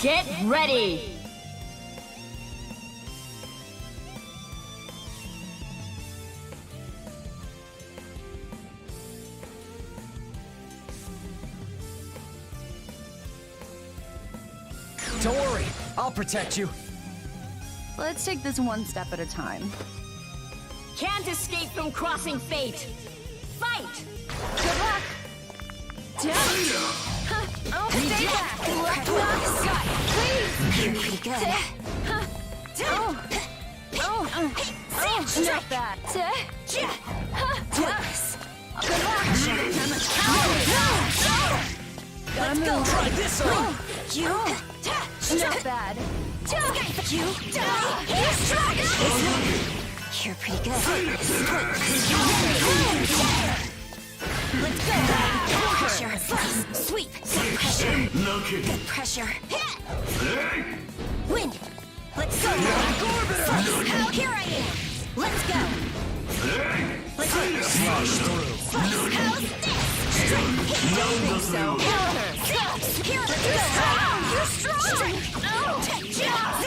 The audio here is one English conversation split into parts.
Get ready! Don't worry, I'll protect you. Let's take this one step at a time. Can't escape from crossing fate! Fight! Good luck! Oh, stay back! Please! Not bad. Good luck! Gotta move. Try this on! Not bad. You're pretty good. Let's go. Pressure. Slice. Sweep. Good pressure. Good pressure. Win. Let's go. Slice. Here I am. Let's go. Let's go. Slash through. Slice. How's this? Straight. So, Here, let's go. You're strong.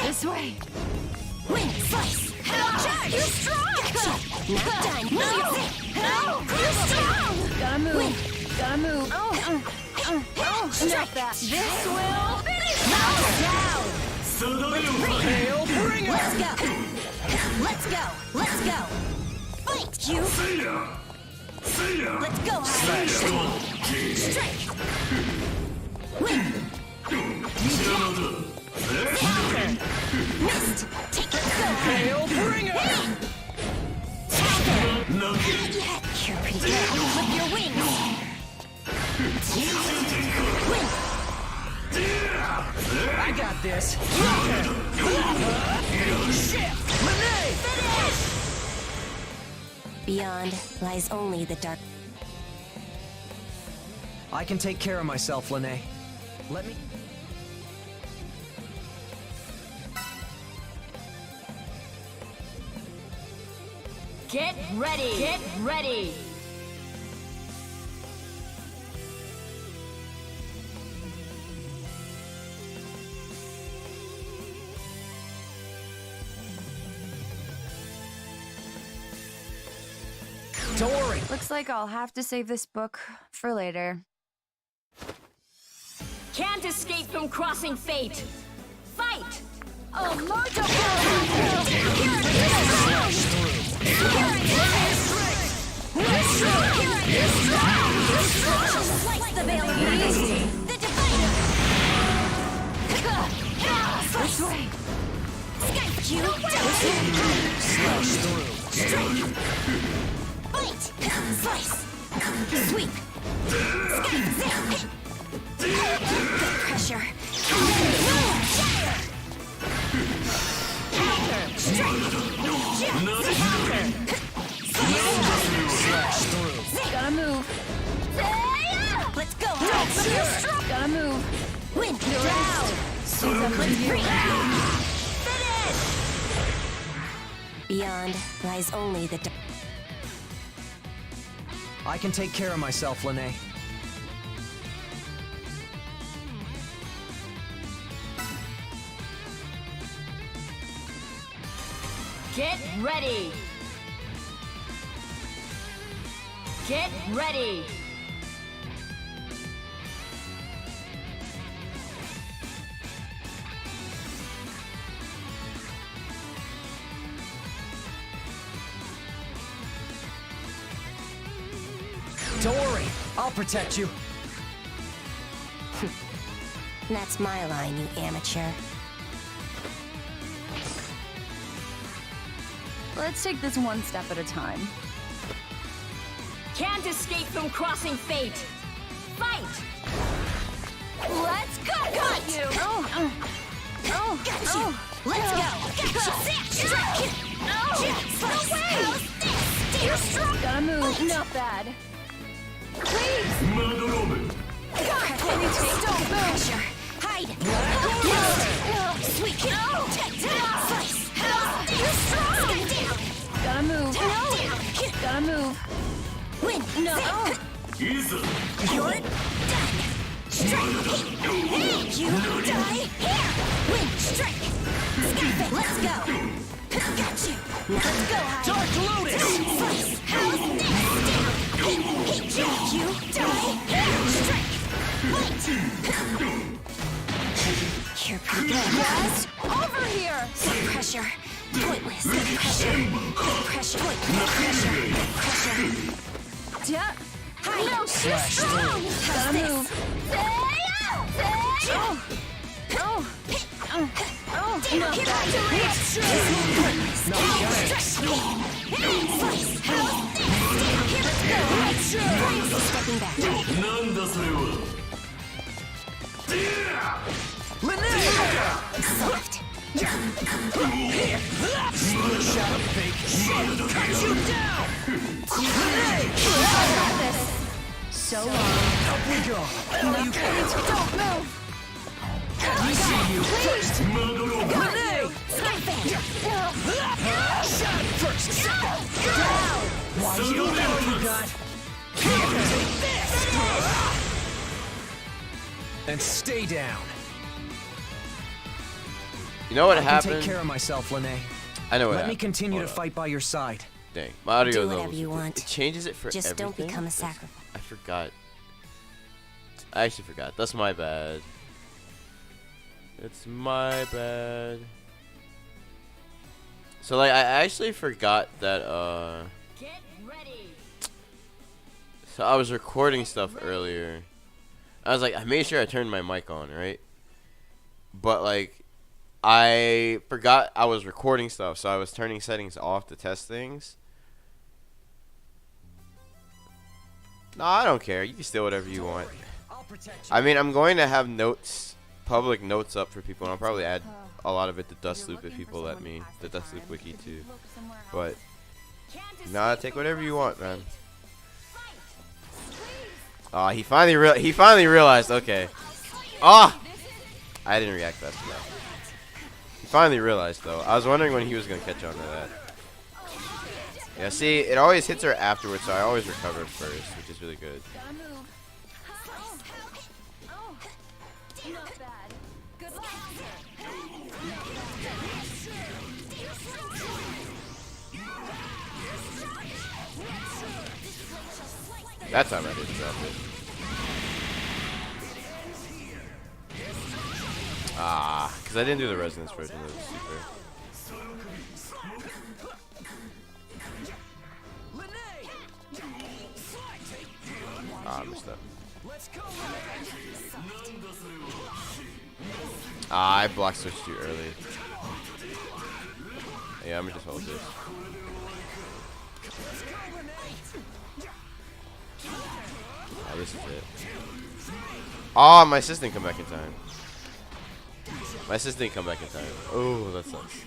this way. Win. Slice. Charge. You're strong. Not done. You're strong. Gotta move. Gotta move. Not bad. This will finish. Down. Hail Bringer! Let's go. Let's go. Let's go. Fight. You. Let's go. Strike. Win. Counter. Missed. Take it. Go. Hail Bringer! Counter. Not yet. You're pretty good. Flip your wings. Win. I got this. Beyond lies only the dark. I can take care of myself, Lene. Let me... Get ready! Get ready! Don't worry. Looks like I'll have to save this book for later. Can't escape from crossing fate! Fight! Oh, Mojo! Slice the veil of easy. The divider. This way. Skype you. Slash through. Strike. Bite. Slice. Sweep. Skype zip. Good pressure. Counter. Strike. Counter. Slash through. Gotta move. Let's go. Gotta move. Win. Down. Let's free. Finish. Beyond lies only the dark. I can take care of myself, Lene. Get ready! Get ready! Don't worry, I'll protect you. That's my line, you amateur. Let's take this one step at a time. Can't escape from crossing fate! Fight! Let's go! Got you! Got you. Let's go. Strike. Slice. How's this? You're strong. Gotta move. Not bad. Please! Don't pressure. Hide. Sweet. Slice. You're strong. Down. Gotta move. Down. Gotta move. Win. No. You're done. strike. You die here. Win, strike. Skyfit, let's go. Got you. Let's go, High. Dark Lotus! Slice. How's this? Down. You die here. Strike. Wait. You're pretty good. Yes! Over here! Good pressure. Pointless. Good pressure. Good pressure. Good pressure. Good pressure. Yeah. Hi. No, she's strong! How's Gotta this? move. Oh! Damn, No, here I that's do it. pointless. No thanks. Slice. How's this? Damn, here let's go. Flames is stepping back. Lene! Soft. Shadow fake. Cut you down! Lene! I got this. So long. Up we go. No, please, don't move. I see you. Please. Lene! Skyfit. Shot first. Why you know you got? And stay down. You know what I can happened? take care of myself, Lene. I know what Let me happened. continue Hold to on. fight by your side. Dang, my audio Do levels. whatever you want. It changes it for Just everything. don't become a That's- sacrifice. I forgot. I actually forgot. That's my bad. It's my bad. So like I actually forgot that Get ready. so I was recording stuff earlier. I was like I made sure I turned my mic on, right? But like I forgot I was recording stuff, so I was turning settings off to test things. No, I don't care. You can steal whatever you want. I'll protect you. I mean, I'm going to have notes, public notes up for people, and I'll probably add a lot of it to Dustloop if people let me, the Dustloop wiki too. But, nah, take whatever you want, man. Ah, he finally realized. Okay. Ah, I didn't react fast enough. He finally realized though. I was wondering when he was gonna catch on to that. Yeah, see, it always hits her afterwards, so I always recover first, which is really good. Gotta move. Oh. Not bad. Good luck. That time I didn't drop it. Ah, because I didn't do the resonance version of the super. Ah, I missed that. Ah, I block switched too early. Yeah, I'm gonna just hold this. Ah, this is it. Oh, my assist didn't come back in time. My assist didn't come back in time. Oh, that sucks.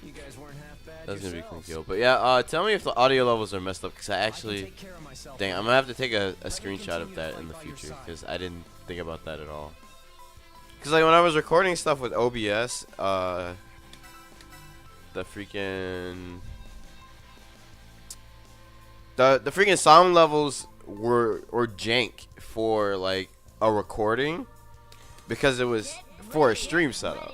You guys weren't half bad. That's gonna be a clean kill. But yeah, tell me if the audio levels are messed up, because I actually... Take care of myself. Dang, I'm gonna have to take a screenshot of that in the future, because I didn't think about that at all. Because like when I was recording stuff with OBS, the freaking... The freaking sound levels were jank for like a recording, because it was for a stream setup.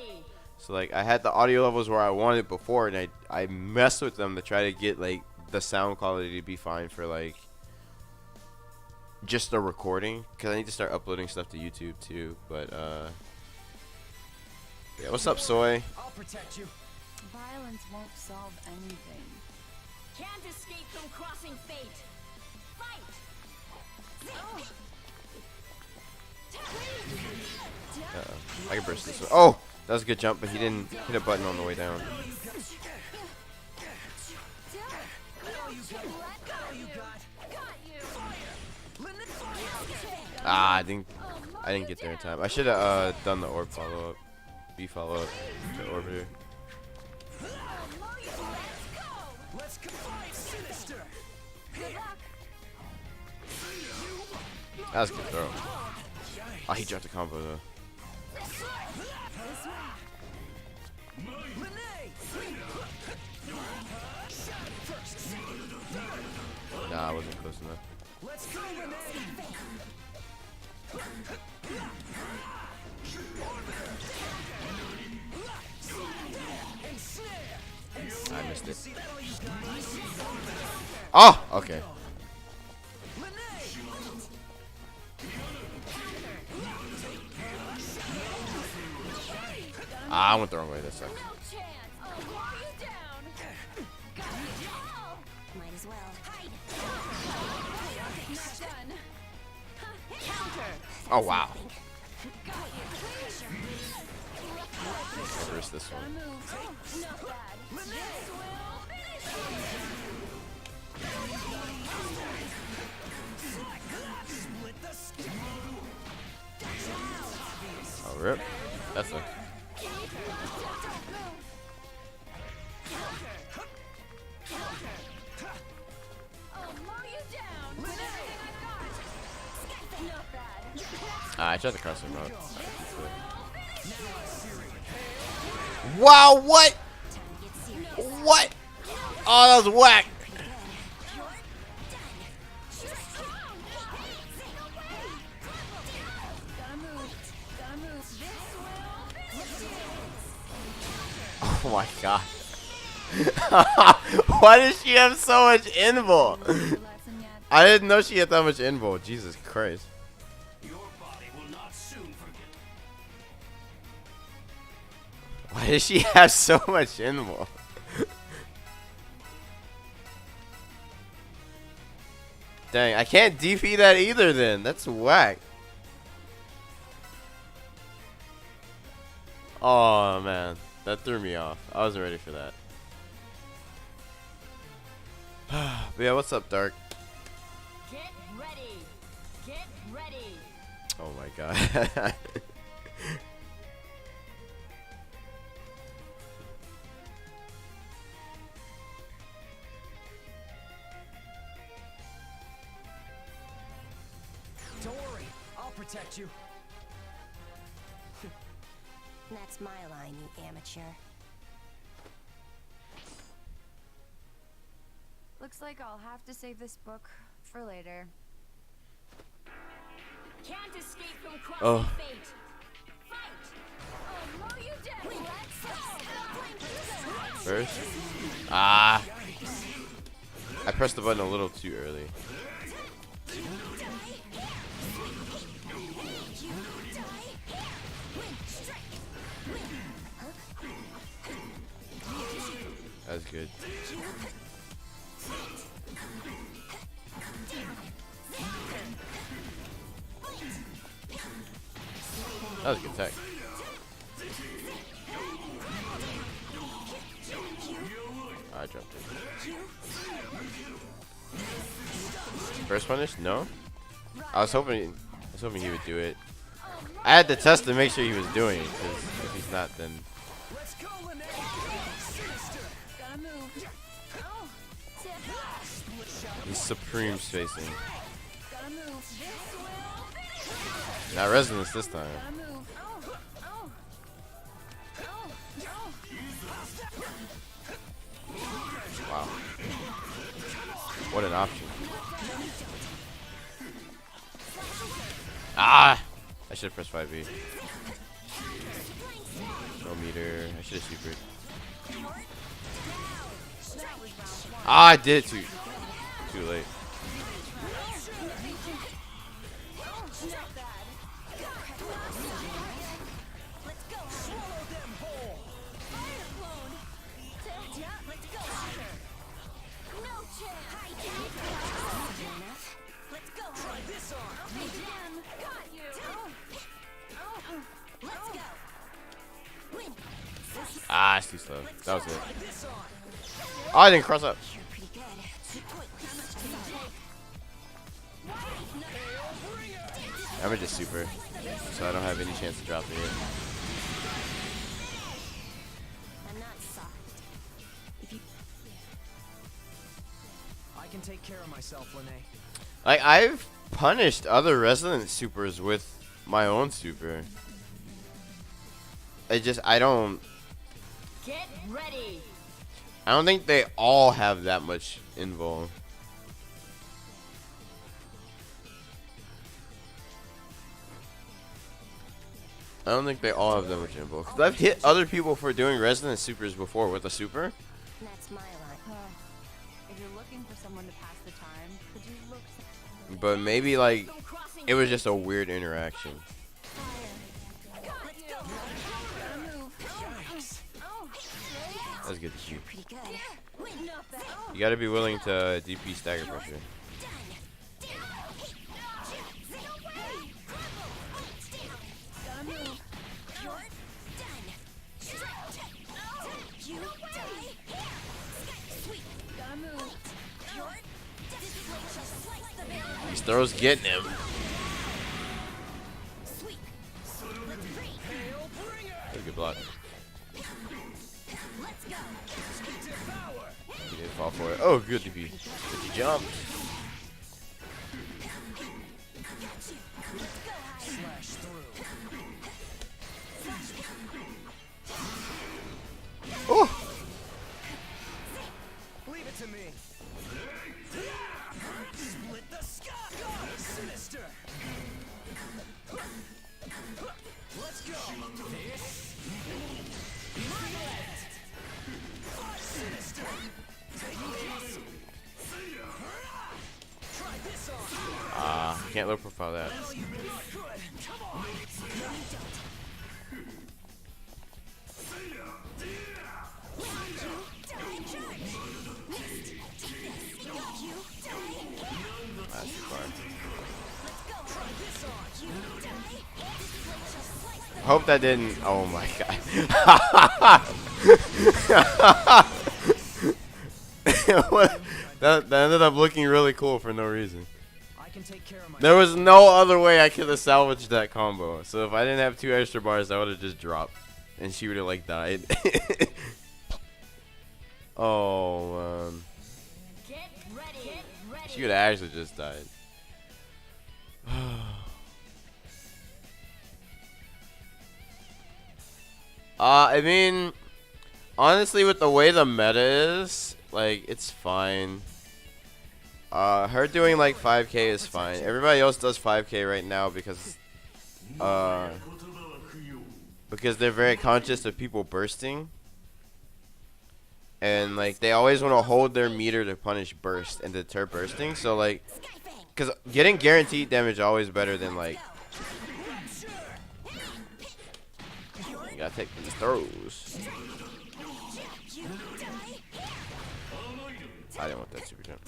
So like I had the audio levels where I wanted before, and I messed with them to try to get like the sound quality to be fine for like just the recording, because I need to start uploading stuff to YouTube too. But yeah, what's up, Soy? I'll protect you. Violence won't solve anything. Can't escape from crossing fate. Fight. I can burst this one. Oh, that was a good jump, but he didn't hit a button on the way down. Ah, I didn't get there in time. I should have done the orb follow up, B follow up to orbiter. Let's combine sinister. That was a good throw. Oh, he dropped a combo though. Nah, I wasn't close enough. Let's go, Lene. I missed it. Oh, okay. Ah, I went the wrong way. That sucks. No chance. I'll mow you down. Might as well. Hide. Not done. Counter. Oh wow. Got you. Reverse this one. Move. Oh, not bad. This will finish you. Oh rip. That's a. I'll mow you down with everything I've got. Not bad. Ah, I tried to cross him out. Wow, what? What? Oh, that was whack. Gotta move. Gotta move. This will Oh my god. Why does she have so much invul? lesson yet. I didn't know she had that much invul. Jesus Christ. Why does she have so much invul? Dang, I can't DP that either then. That's whack. Oh man, that threw me off. I wasn't ready for that. But yeah, what's up, Dark? Get ready. Get ready. Oh my god. Don't worry, I'll protect you. That's my line, you amateur. Looks like I'll have to save this book for later. Can't escape from crossing Oh. fate. Fight. I'll mow you down. Let's go. First? Ah. I pressed the button a little too early. That's good. That was a good tech. I jumped in. First punish? No. I was hoping he would do it. I had to test to make sure he was doing it, because if he's not, then Let's go, Lene! Gotta move. Oh. Tip. he's supreme spacing. Gotta move. This will. Not resonance this time. Gotta move. Oh. Oh. Oh. Oh. Wow. What an option. Ah! I should have pressed 5B. No meter. I should have supered. Ah, I did it too late. Ah, it's too slow. That was it. Oh, I didn't cross up. I'm gonna just super, so I don't have any chance to drop it yet. I'm not soft. If you I can take care of myself, Lene. Like, I've punished other Resident Supers with my own super. I don't Get ready. think they all have that much invul. I don't think they all have that much info. 'Cause I've hit other people for doing resonance supers before with a super. That's my line. If you're looking for someone to pass the time, could you look? But maybe like it was just a weird interaction. That's good to see. Pretty good. You gotta be willing to DP stagger pressure. These throws getting him. That's a good block. He didn't fall for it. Oh, good DP. Good jump. Oh! Leave it to me. Split the sky. Sinister. Let's go. Sinister. Try this on. Can't low profile that. That's too far. Hope that didn't. Oh my god. What? That ended up looking really cool for no reason. I can take care of my. There was no other way I could have salvaged that combo. So if I didn't have 2 extra bars, I would have just dropped. And she would have like died. Oh man. She would have actually just died. I mean, honestly, with the way the meta is, like, it's fine. Her doing like 5K is fine. Everybody else does 5K right now because they're very conscious of people bursting. And like they always want to hold their meter to punish burst and deter bursting. So like, because getting guaranteed damage is always better than like. You gotta take these throws. I didn't want that super jump.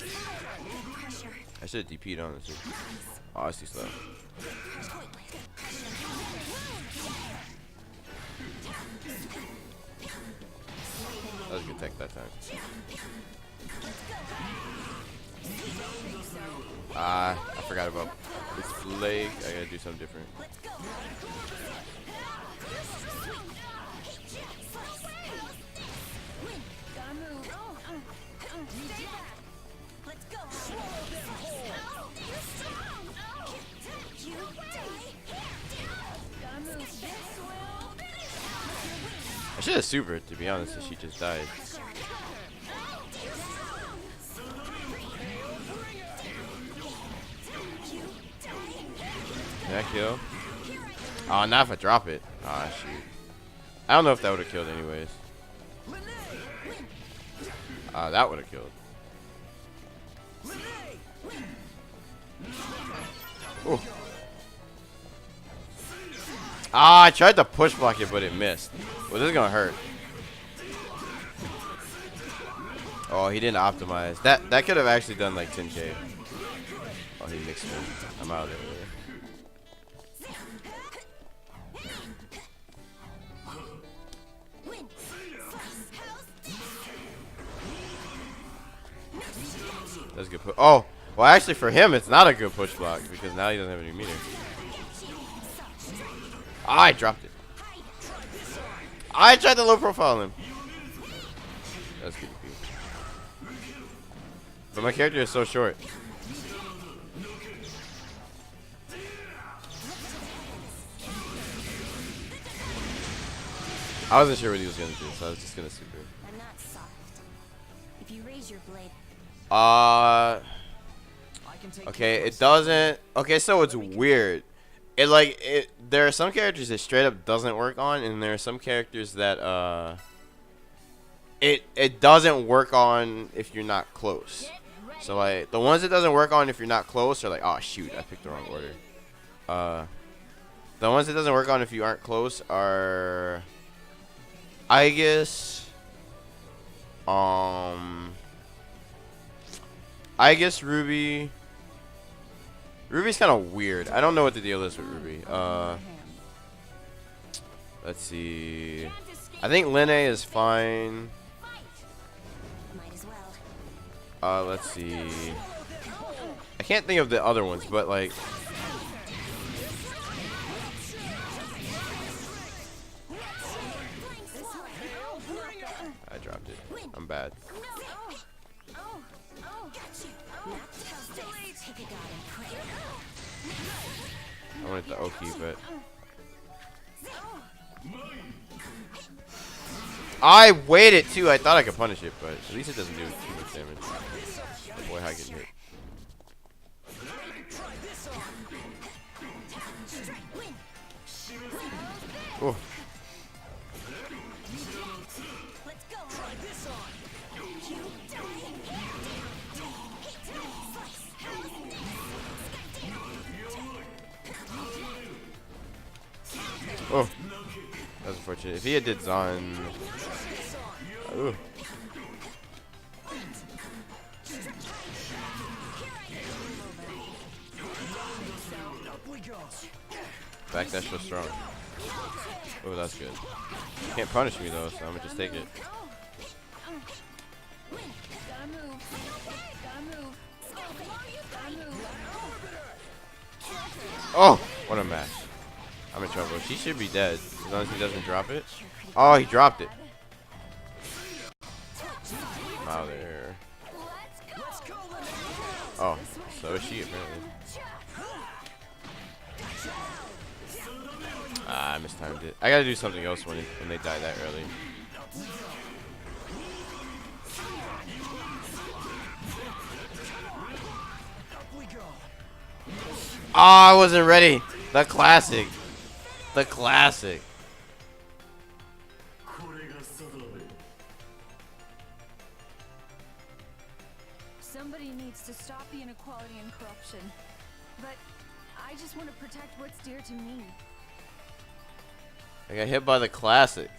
I should have DP'd on this. Oh, I see slow. That was a good tech that time. I forgot about this leg. I gotta do something different. I should have supered, to be honest, if she just died. Did that kill? Oh, not if I drop it. Ah, shoot. I don't know if that would have killed anyways. That would have killed. Ooh. Ah, I tried to push block it, but it missed. Well, this is gonna hurt. Oh, he didn't optimize. That could have actually done like 10k. Oh, he mixed me. I'm out of there. That's a good push. Oh, well, actually, for him, it's not a good push block because now he doesn't have any meter. Ah, I dropped it. I tried to low profile him. That's good. But my character is so short. I wasn't sure what he was gonna do, so I was just gonna super. I'm not soft. If you raise your blade. Okay, it doesn't. Okay, so it's weird. There are some characters that straight up doesn't work on, and there are some characters that it doesn't work on if you're not close. So like the ones it doesn't work on if you're not close are like, oh shoot, I picked the wrong order. The ones it doesn't work on if you aren't close are, I guess Ruby. Ruby's kind of weird. I don't know what the deal is with Ruby. Let's see. I think Linne is fine. Let's see. I can't think of the other ones, but like. I dropped it. I'm bad. I wanted the Oki, but I waited too. I thought I could punish it, but at least it doesn't do too much damage. Boy, how I get hit. Oh. Oh, that was unfortunate. If he had did Zon, ooh. Backdash so strong. Oh, that's good. Can't punish me though, so I'm gonna just take it. Oh, what a match. I'm in trouble. She should be dead as long as he doesn't drop it. Oh, he dropped it. Wow, there. Oh, so is she apparently. Ah, I mistimed it. I gotta do something else when they die that early. Ah, I wasn't ready. The classic. The classic. Somebody needs to stop the inequality and corruption. But I just want to protect what's dear to me. I got hit by the classic.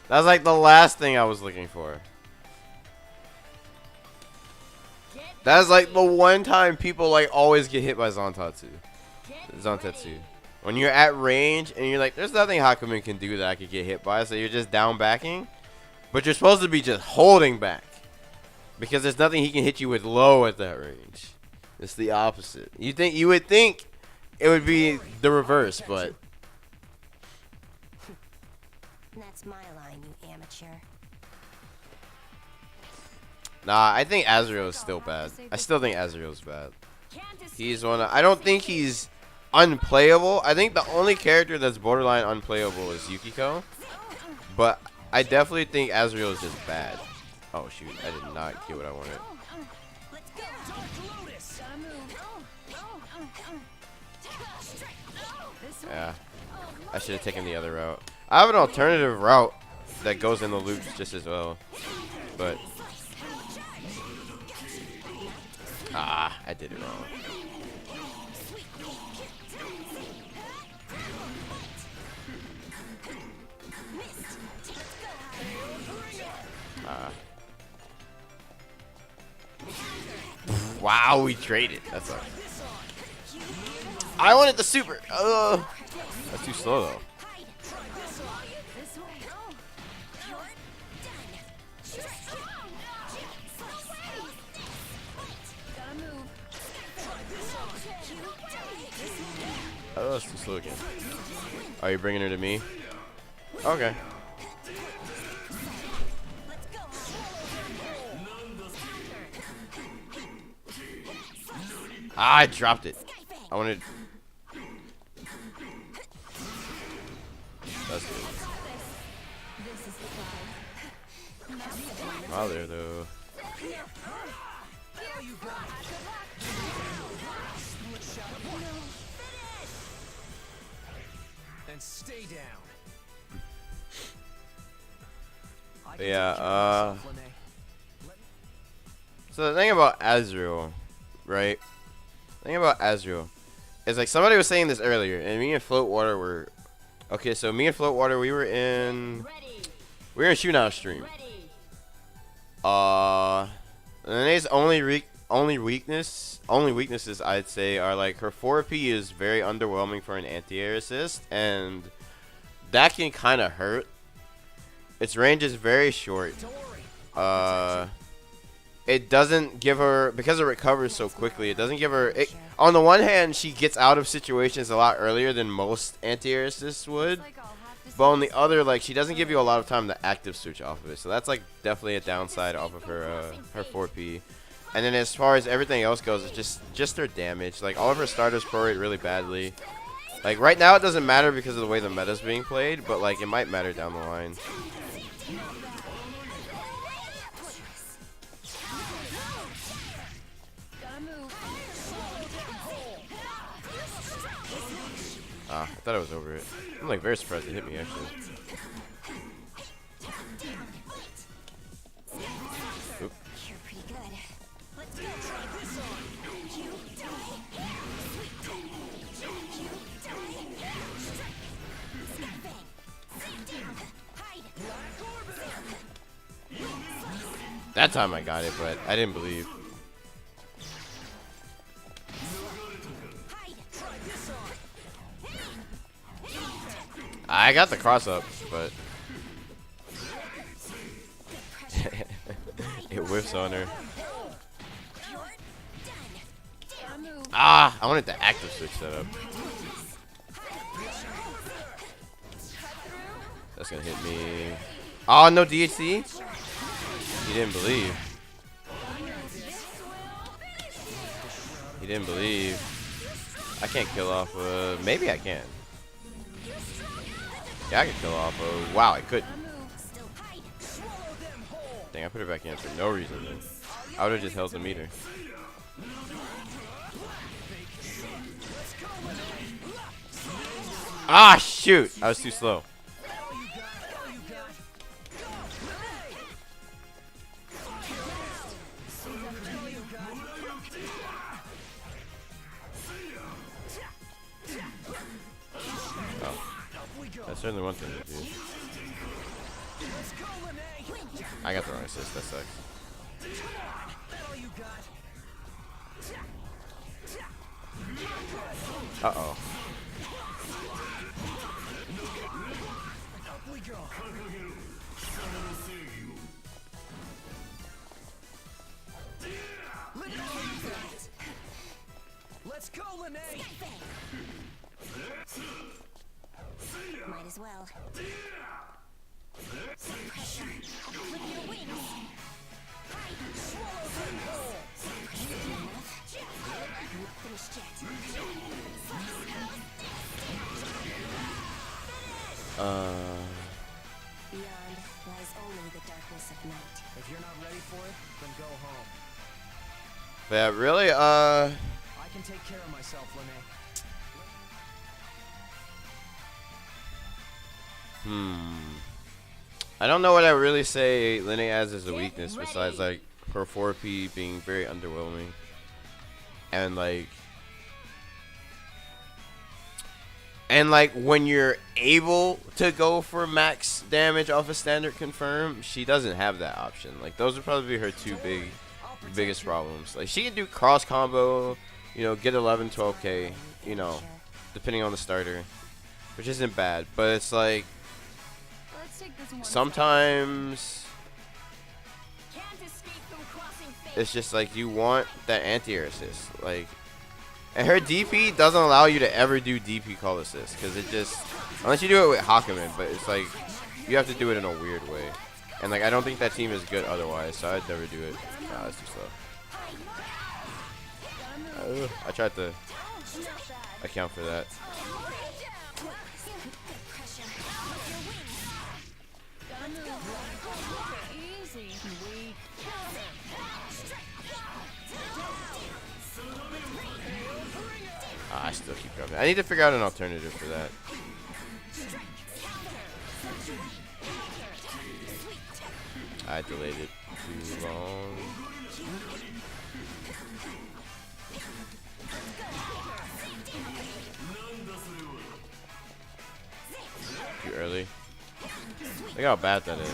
That was like the last thing I was looking for. That's like the one time people like always get hit by Zantetsu. When you're at range and you're like, there's nothing Hakumen can do that I could get hit by, so you're just down backing. But you're supposed to be just holding back. Because there's nothing he can hit you with low at that range. It's the opposite. You would think it would be the reverse, but that's my line, you amateur. nah, I think Azrael is still bad. I still think Azrael is bad. He's one of, I don't think he's unplayable. I think the only character that's borderline unplayable is Yukiko. But I definitely think Azrael is just bad. Oh shoot, I did not get what I wanted. Yeah, I should have taken the other route. I have an alternative route that goes in the loops just as well. But ah, I did it wrong. Wow, we traded. That's a. I wanted the super. That's too slow though. Oh, that's too slow again. Are you bringing her to me? Okay. Ah, I dropped it. I wanted. That's good. Wow, there though. And stay down. Yeah, so the thing about Azrael, right? The thing about Azrael is like somebody was saying this earlier, and me and Floatwater were okay. So me and Floatwater, we were in Shootout stream. Renee's only weaknesses I'd say are like her 4P is very underwhelming for an anti-air assist, and that can kind of hurt. Its range is very short. It doesn't give her, because it recovers so quickly, it doesn't give her, on the one hand, she gets out of situations a lot earlier than most anti-air assists would, but on the other, like, she doesn't give you a lot of time to active switch off of it, so that's like definitely a downside off of her her 4P. And then as far as everything else goes, it's just her damage. Like, all of her starters prorate really badly. Like, right now it doesn't matter because of the way the meta's being played, but like, it might matter down the line. I thought I was over it. I'm like very surprised it hit me actually. Oop. You're pretty good. Let's go. Try this on. You die. That time I got it, but I didn't believe. I got the cross up, but it whiffs on her. Ah, I wanted the active switch set up. That's gonna hit me. Oh, no DHC? He didn't believe. He didn't believe. I can't kill off maybe I can. Yeah, I can kill off wow, I couldn't. Dang, I put it back in for no reason then. I would have just held the meter. Ah, shoot! I was too slow. That's certainly one thing to do. I got the wrong assist, that sucks. Uh-oh. Let's go, Lene! Might as well. Pressure. With your wings. Not finished yet. Beyond lies only the darkness of night. If you're not ready for it, then go home. But yeah, really, I can take care of myself, Lene. I don't know what I really say Lene has as a weakness besides like her 4P being very underwhelming. And like when you're able to go for max damage off a standard confirm, she doesn't have that option. Like those would probably be her two biggest problems. Like she can do cross combo, you know, get 11, 12k, you know, depending on the starter, which isn't bad, but it's like sometimes it's just like you want that anti-air assist, like, and her DP doesn't allow you to ever do DP call assist because it just, unless you do it with Hakumen, but it's like you have to do it in a weird way, and like I don't think that team is good otherwise, so I'd never do it. Nah, that's too slow. I tried to account for that. I still keep coming. I need to figure out an alternative for that. I delayed it too long. Too early. Look how bad that is.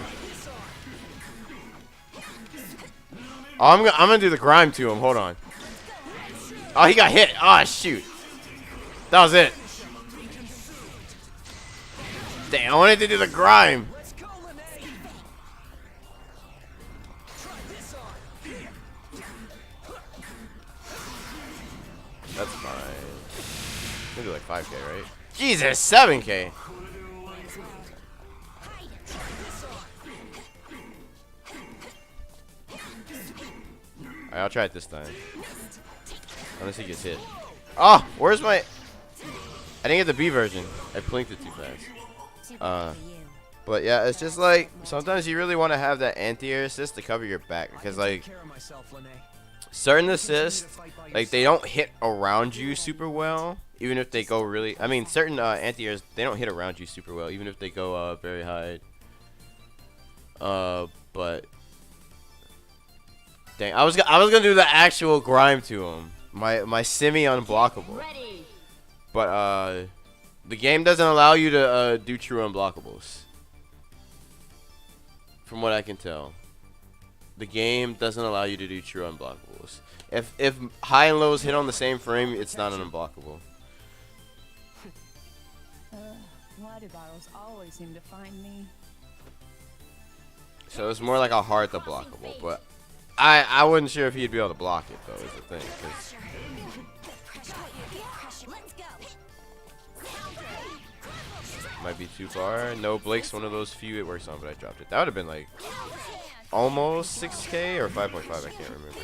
Oh, I'm gonna do the grime to him. Hold on. Oh, he got hit. Oh, shoot. That was it. Damn, I wanted to do the grime. That's fine. Maybe like 5K, right? Jesus, 7K. Alright, I'll try it this time. Unless he gets hit. Oh, where's my... I didn't get the B version. I blinked it too fast. But yeah, it's just like, sometimes you really want to have that anti-air assist to cover your back. Because like, certain assists, like they don't hit around you super well. Even if they go really... I mean, certain anti-airs, they don't hit around you super well. Even if they go very high. But... Dang, I was gonna do the actual grime to him, my semi unblockable, but the game doesn't allow you to do true unblockables. From what I can tell, the game doesn't allow you to do true unblockables. If high and lows hit on the same frame, it's not an unblockable. Why do battles always seem to find me? So it's more like a hard to blockable, but. I wasn't sure if he'd be able to block it though. Is the thing, 'cause might be too far. No, Blake's one of those few it works on, but I dropped it. That would have been like almost 6K or 5.5. I can't remember.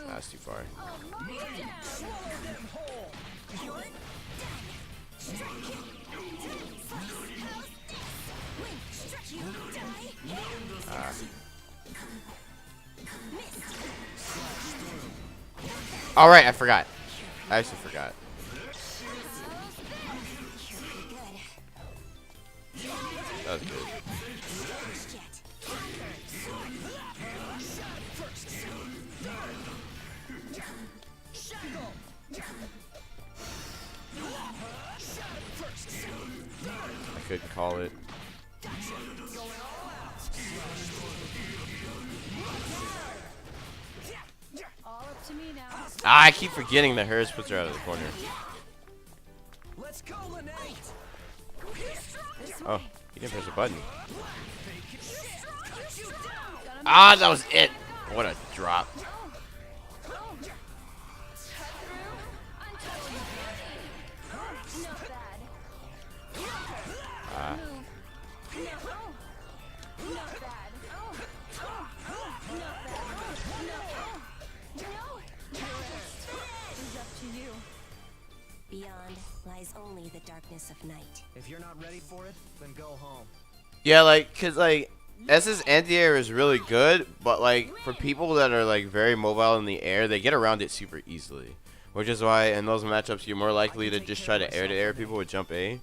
That's too far. All right, I forgot. I actually forgot. That was good. I couldn't call it. Ah, I keep forgetting that hers puts her out of the corner. Oh, he didn't press a button. Ah, that was it. What a drop. Beyond lies only the darkness of night. If you're not ready for it, then go home. Yeah, like, cause like S's anti-air is really good, but like for people that are like very mobile in the air, they get around it super easily. Which is why in those matchups you're more likely to just try to air people with jump A.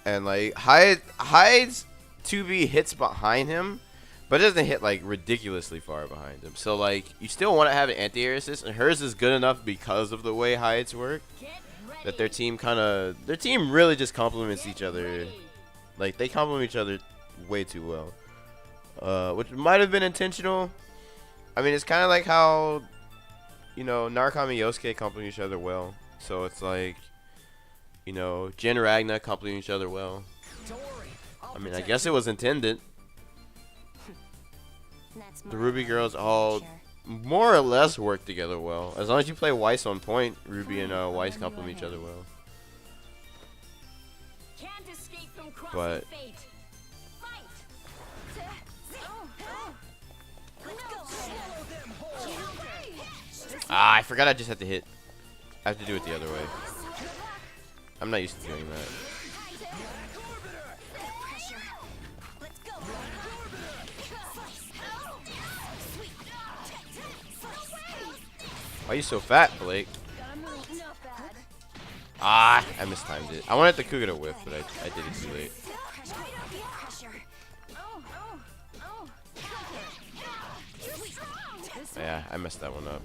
And like Hyde's 2B hits behind him, but it doesn't hit like ridiculously far behind him. So like you still want to have an anti-air assist, and hers is good enough because of the way Hyde's work that their team really just complements each other. Like they complement each other way too well, which might have been intentional. I mean, it's kind of like how, you know, Narcom and Yosuke complement each other well. So it's like, you know, Jin and Ragna complement each other well. I mean, I guess it was intended. The Ruby girls all more or less work together well. As long as you play Weiss on point, Ruby and Weiss complement each other well. But I forgot I just had to hit. I have to do it the other way. I'm not used to doing that. Why are you so fat, Blake? Ah, I mistimed it. I wanted the Cougar to whiff, but I did it too late. Yeah, I messed that one up.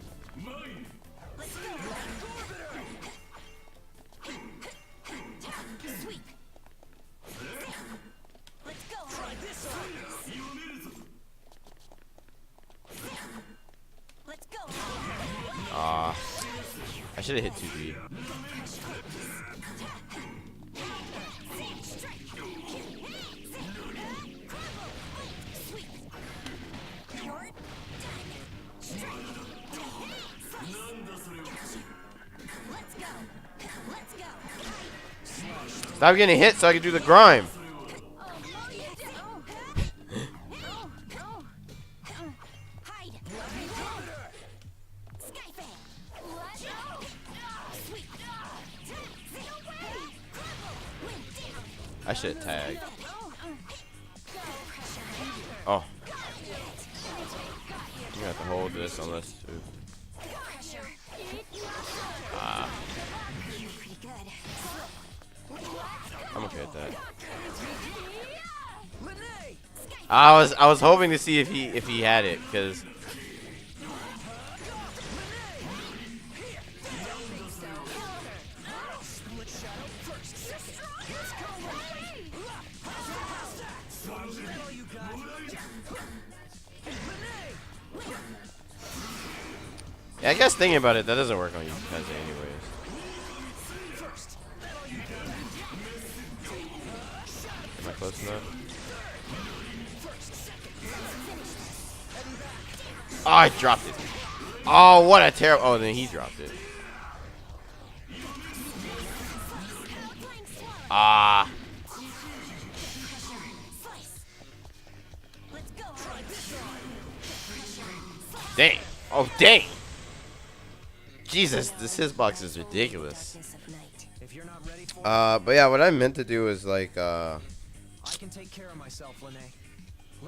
Ah, I should have hit 2B. Stop getting hit so I can do the grime. I should tag. Oh. I'm gonna have to hold this unless. Ah. I'm okay with that. I was hoping to see if he had it, because yeah, I guess thinking about it, that doesn't work on you guys anyways. Am I close enough? Oh, I dropped it. Oh, what a terrible. Oh, then he dropped it. Ah. Dang. Oh, dang. Jesus, this hitbox is ridiculous. But yeah, what I meant to do is like, I can take care of myself, Lene.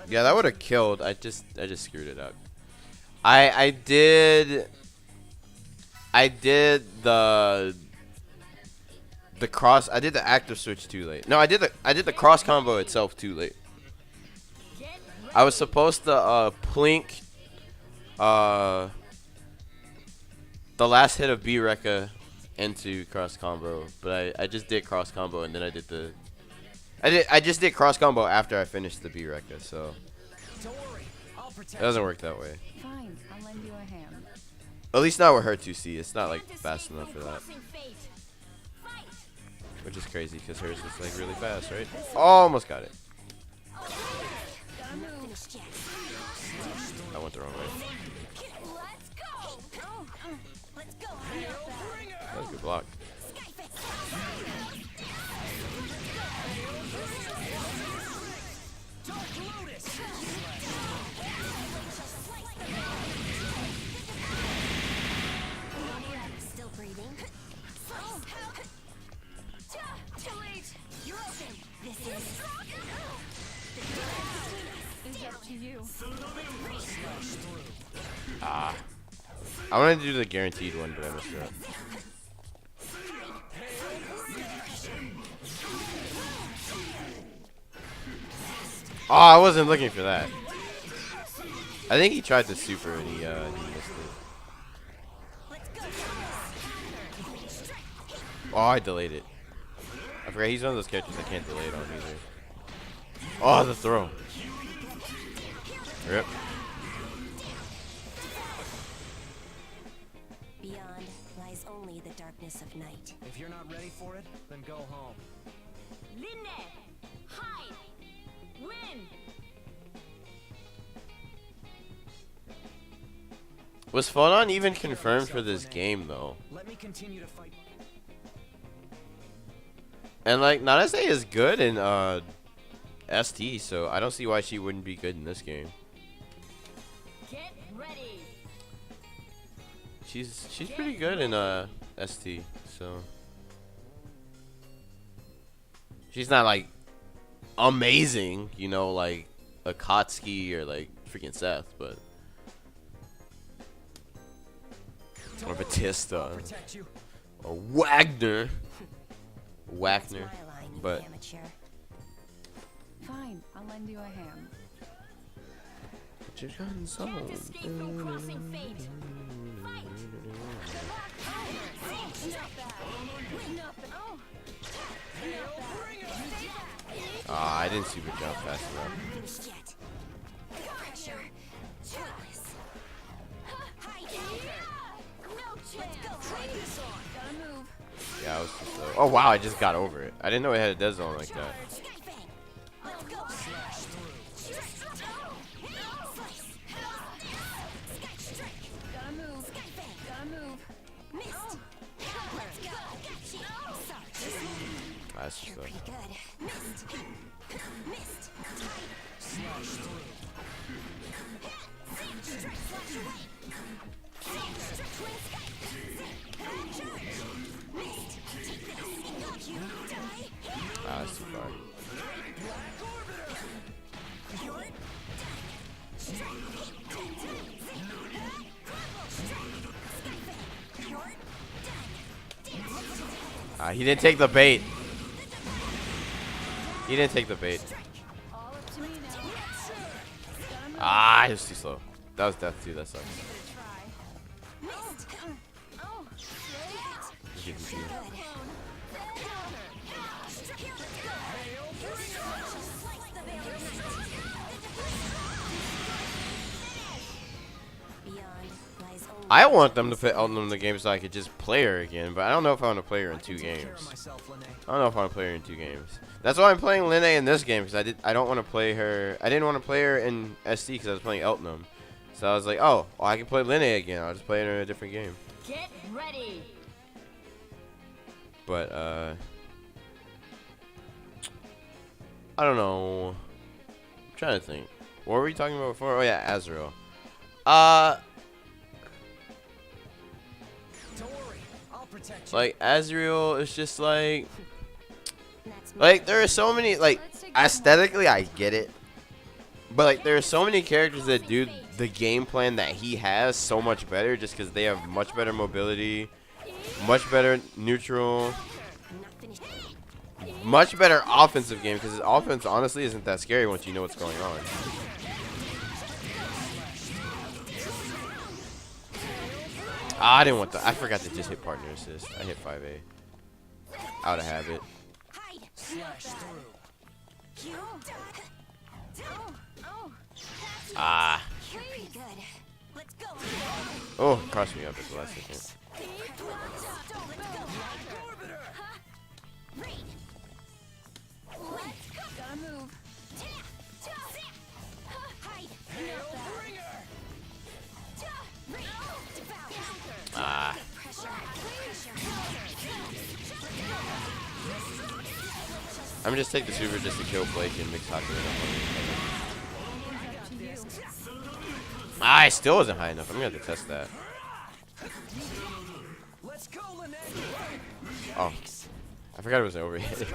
yeah, that would have killed. I just screwed it up. I did the cross. I did the active switch too late. No, I did the cross combo itself too late. I was supposed to plink the last hit of B-Rekka into cross combo, but I just did cross combo and then I did the I just did cross combo after I finished the B-Rekka, so it doesn't work that way. Fine, I'll lend you a hand. At least not with her 2C. It's not like fast enough for that. Which is crazy because hers is like really fast, right? Almost got it. I went the wrong way. That was a good block. Still breathing. You're open. This is Up to you. Ah. I wanted to do the guaranteed one, but I messed it up. Oh, I wasn't looking for that. I think he tried the super and he missed it. Oh, I delayed it. I forgot he's one of those characters I can't delay it on either. Oh, the throw. Rip. beyond lies only the darkness of night. If you're not ready for it, then go home. Linne! Hide! Win! Was Phonon even confirmed for this game though? Let me continue to fight. And like Nadase is good in ST, so I don't see why she wouldn't be good in this game. Get ready! She's pretty good in ST, so she's not like amazing, you know, like a Kotsky or like freaking Seth, but or Batista. Protect you. or Wagner. Wagner. That's my line, you But amateur. Fine, I'll lend you a hand. Can't escape from crossing fate. Fight. ah, I didn't see the jump fast enough. Finished yet. Pressure. Toothless. Hide. No chance. Gotta move. Yeah, I was too slow. Oh wow, I just got over it. I didn't know it had a dead zone like that. Skyfang. Let's go. Slash through. Slice. Sky strike. Gotta move. Skyfang. Gotta move. Missed. Let's go. Got you. Sorry. That's You're just pretty good. Missed. Missed. Tight. Slash through. Strike. Flash away. Strike. Twin sky. Charge. Missed. Take this. You die. ah, that's too far. You're done. Strike. You're done. Ah, he didn't take the bait. He didn't take the bait. All up to me now. Gotta move. Ah, he was too slow. That was death too. That sucks. Give it a try. Missed. Oh, Just give him two. I want them to put Elton in the game so I could just play her again, but I don't know if I want to play her in two Take care games. of myself, Lene. I don't know if I want to play her in two games. That's why I'm playing Lene in this game, because I don't want to play her. I didn't want to play her in SD because I was playing Elton. So I was like, oh, well, I can play Lene again. I'll just play her in a different game. Get ready. But I don't know. I'm trying to think. What were we talking about before? Oh yeah, Azrael. Don't worry, I'll protect you. Like Azrael is just like there are so many like aesthetically I get it, but like there are so many characters that do the game plan that he has so much better just because they have much better mobility, much better neutral, much better offensive game because his offense honestly isn't that scary once you know what's going on. Ah, I didn't want that. I forgot to just hit partner assist. I hit 5A. Out of habit. Slash through. Ah. You're pretty good. Let's go. Oh, crossed me up at the last second. gotta move. Ah. I'm just take the super just to kill Blake and mix hot Ah, I still wasn't high enough. I'm gonna have to test that. Let's go, Lene. Oh, I forgot it was overhead.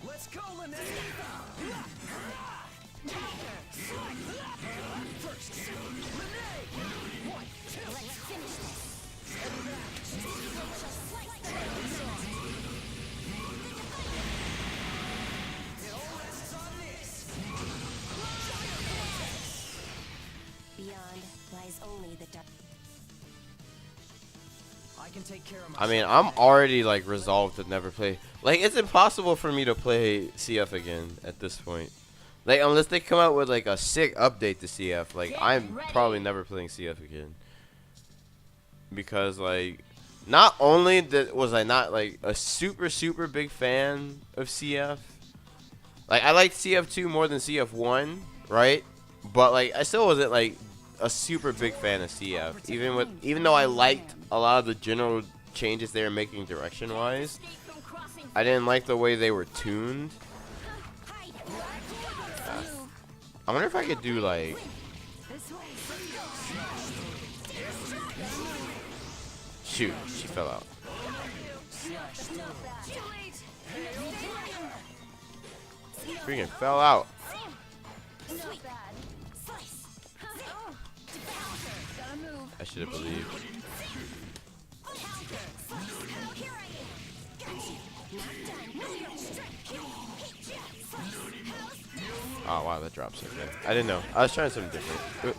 Let's go, Lene. Beyond lies only the dark. I can take care of myself. I mean, I'm already like resolved to never play. Like, it's impossible for me to play CF again at this point. Like, unless they come out with like a sick update to CF, like I'm probably never playing CF again. Because like, not only that was I not like a super big fan of CF. Like, I liked CF2 more than CF1, right? But like, I still wasn't like a super big fan of CF, even though I liked a lot of the general changes they were making direction wise. I didn't like the way they were tuned. I wonder if I could do like shoot, she fell out. Freaking fell out. Gotta move. I should have believed. Oh wow, that drops. Okay, I didn't know. I was trying something different. Ooh.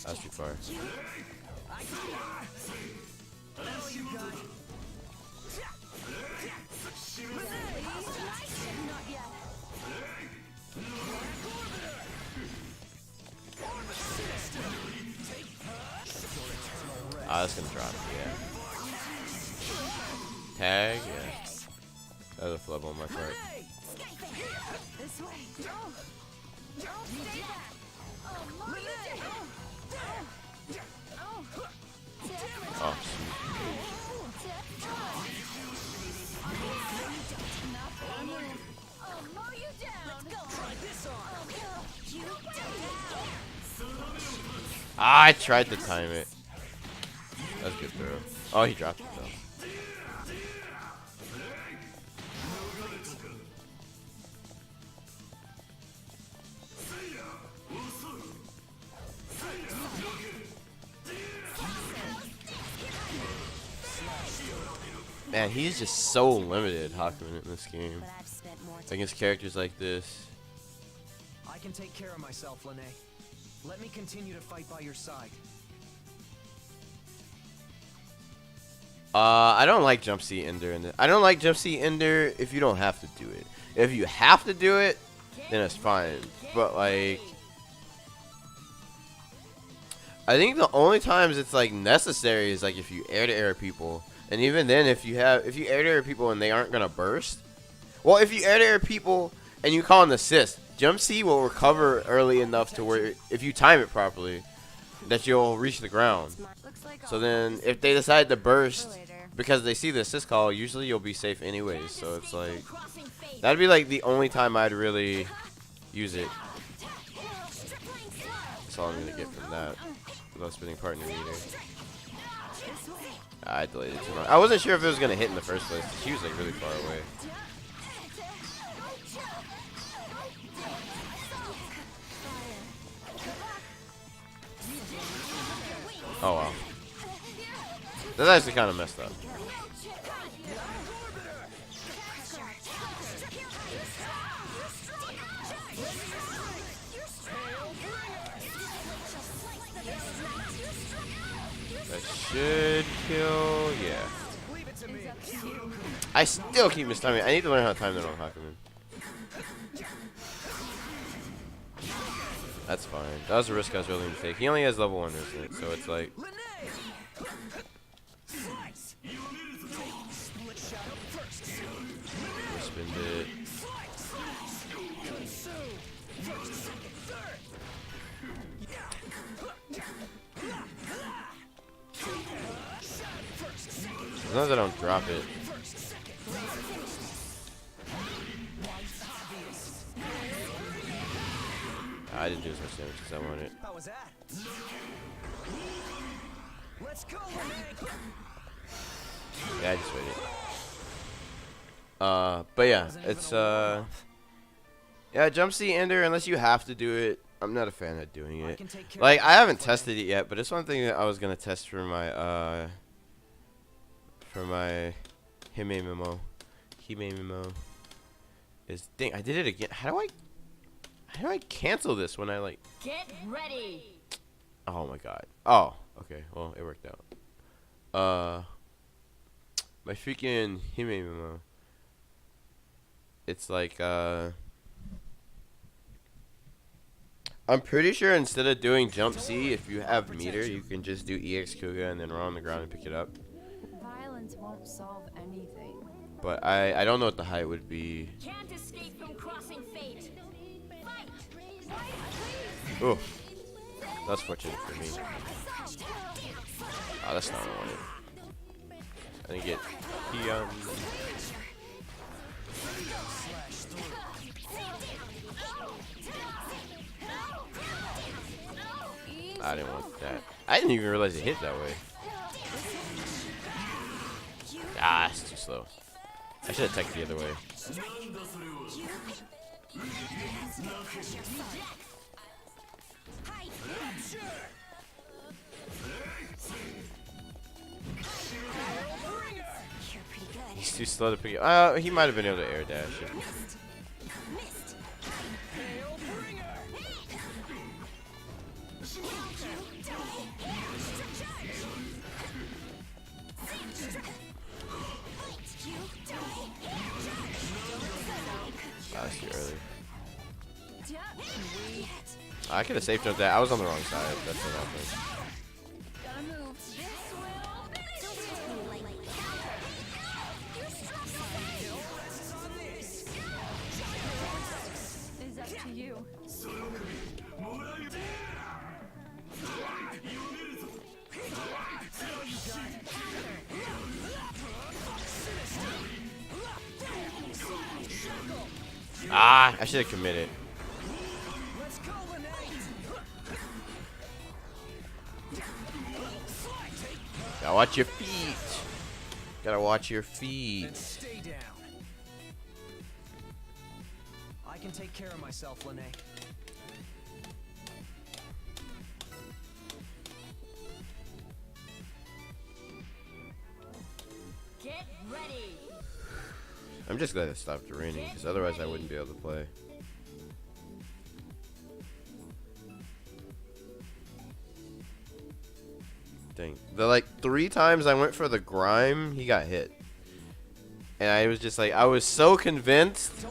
That's too far. Ah, that's gonna drop. Yeah. Tag. Yeah. That was a flub on my part. This way. Oh, ah, I tried to time it. That's good throw. Oh, he dropped it though. Man, he's just so limited, Hakuin, in this game. Against characters like this. I can take care of myself, Lene. Let me continue to fight by your side. I don't like Jump C Ender in this. I don't like Jump C Ender if you don't have to do it. If you have to do it, then it's fine. But like, I think the only times it's like necessary is like if you air to air people. And even then, if you air to air people and they aren't gonna burst, well, if you air to air people and you call an assist, Jump C will recover early enough to where if you time it properly, that you'll reach the ground. So then, if they decide to burst because they see the assist call, usually you'll be safe anyways. So it's like that'd be like the only time I'd really use it. That's all I'm gonna get from that without spinning partner meter. I delayed it too much. I wasn't sure if it was gonna hit in the first place. She was like really far away. Oh wow. That's actually kind of messed up. That should kill, yeah. I still keep mistiming. I need to learn how to time that on Hakuin. That's fine. That was a risk I was willing to take. He only has level 1 resistance, so it's like. Spin it. As long as I don't drop it. I didn't do as much damage as I wanted. How was that? Let's go, Yeah, I just waited. But yeah, it's yeah, Jump C Ender, unless you have to do it, I'm not a fan of doing it. Like, I haven't tested it yet, but it's one thing that I was gonna test for my Hime memo. Is dang, I did it again. How do I cancel this when I like? Get ready. Oh my god. Oh, okay. Well, it worked out. My freaking Hime memo. It's like I'm pretty sure instead of doing Jump C, if you have meter, you can just do EX Kuga and then roll on the ground and pick it up. Violence won't solve anything. But I don't know what the height would be. Can't escape from crossing fate. Fight. Oh, that's fortunate for me. Oh, that's not what I wanted. I didn't get Peon. I didn't want that. I didn't even realize it hit that way. Ah, it's too slow. I should have teched the other way. You're pretty good. He's too slow to pick it. He might have been able to air dash it. Missed. That's too early. I could have safe jumped that. I was on the wrong side. That's what happened. Gotta move. This will is up to you. Ah, I should have committed. Gotta watch your feet. Gotta watch your feet. Then stay down. I can take care of myself, Lene. Get ready. I'm just glad it stopped raining, because otherwise I wouldn't be able to play. Dang. The like 3 times I went for the grime, he got hit. And I was just like, I was so convinced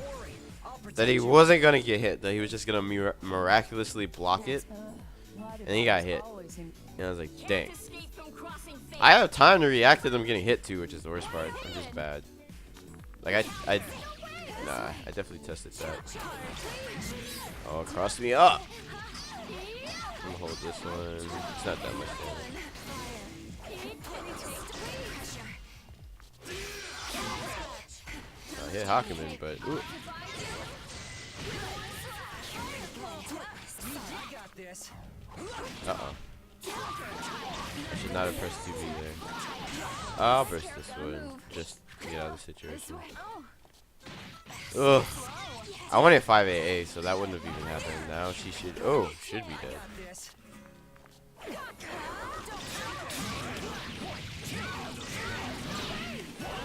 that he wasn't going to get hit, that he was just going to miraculously block it. And he got hit. And I was like, dang. Escape from crossing fate. I have time to react to them getting hit too, which is the worst part. I'm just bad. Like nah, I definitely tested that. Oh, it crossed me up. I'm gonna hold this one. It's not that much damage. I hit Hakumen, but ooh. Uh-oh. I should not have pressed 2B there. I'll burst this one just to get out of the situation. Ugh. I wanted 5 AA, so that wouldn't have even happened. Now she should be dead.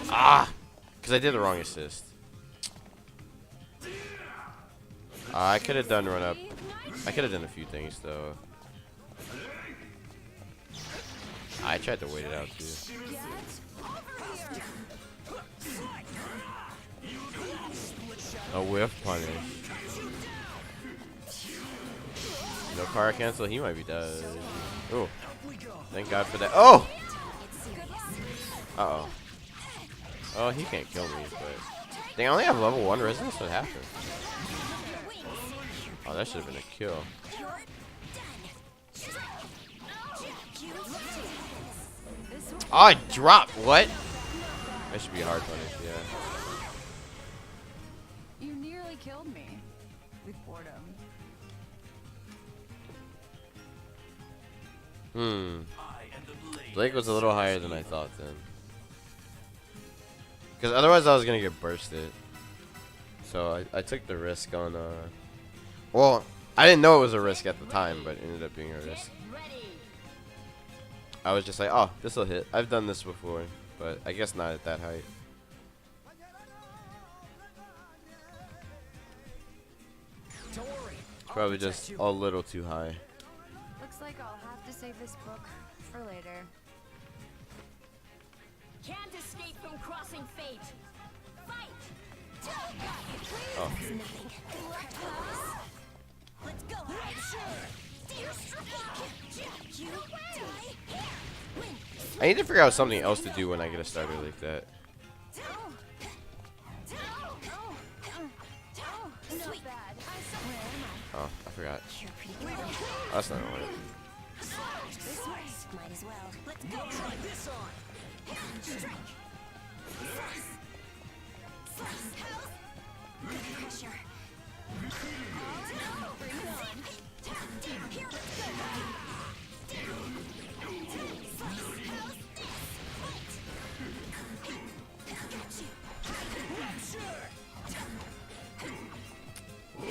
Ah! Because I did the wrong assist. I could have done run up. I could have done a few things though. I tried to wait it out too. A whiff punish. No car cancel. He might be dead. Oh, thank God for that. Oh. Uh oh. Oh, he can't kill me, but dang, I only have level 1 resistance. What happened? Oh, that should have been a kill. Oh, I dropped. What? That should be a hard punish, yeah. You nearly killed me with boredom. Blake was a little higher than I thought then. Because otherwise I was going to get bursted. So I took the risk on, well, I didn't know it was a risk at the time, but it ended up being a risk. I was just like, oh, this will hit. I've done this before, but I guess not at that height. Probably just a little too high. Looks like I'll have to save this book for later. Can't escape from crossing fate. Fight. Oh. Let's go, I need to figure out something else to do when I get a starter like that. Oh, I forgot. Oh, that's not gonna work. Might as well. Let's go. Try this on. Pressure.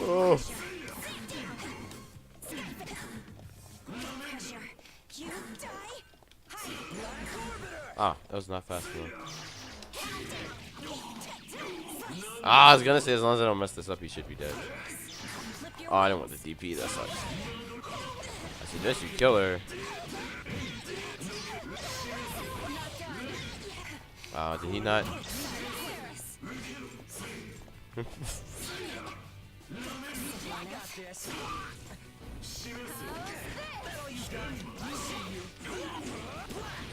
Oh. Ah, that was not fast enough. Ah, I was gonna say as long as I don't mess this up, he should be dead. Oh, I didn't want the DP. That sucks. I suggest you kill her. Wow, did he not?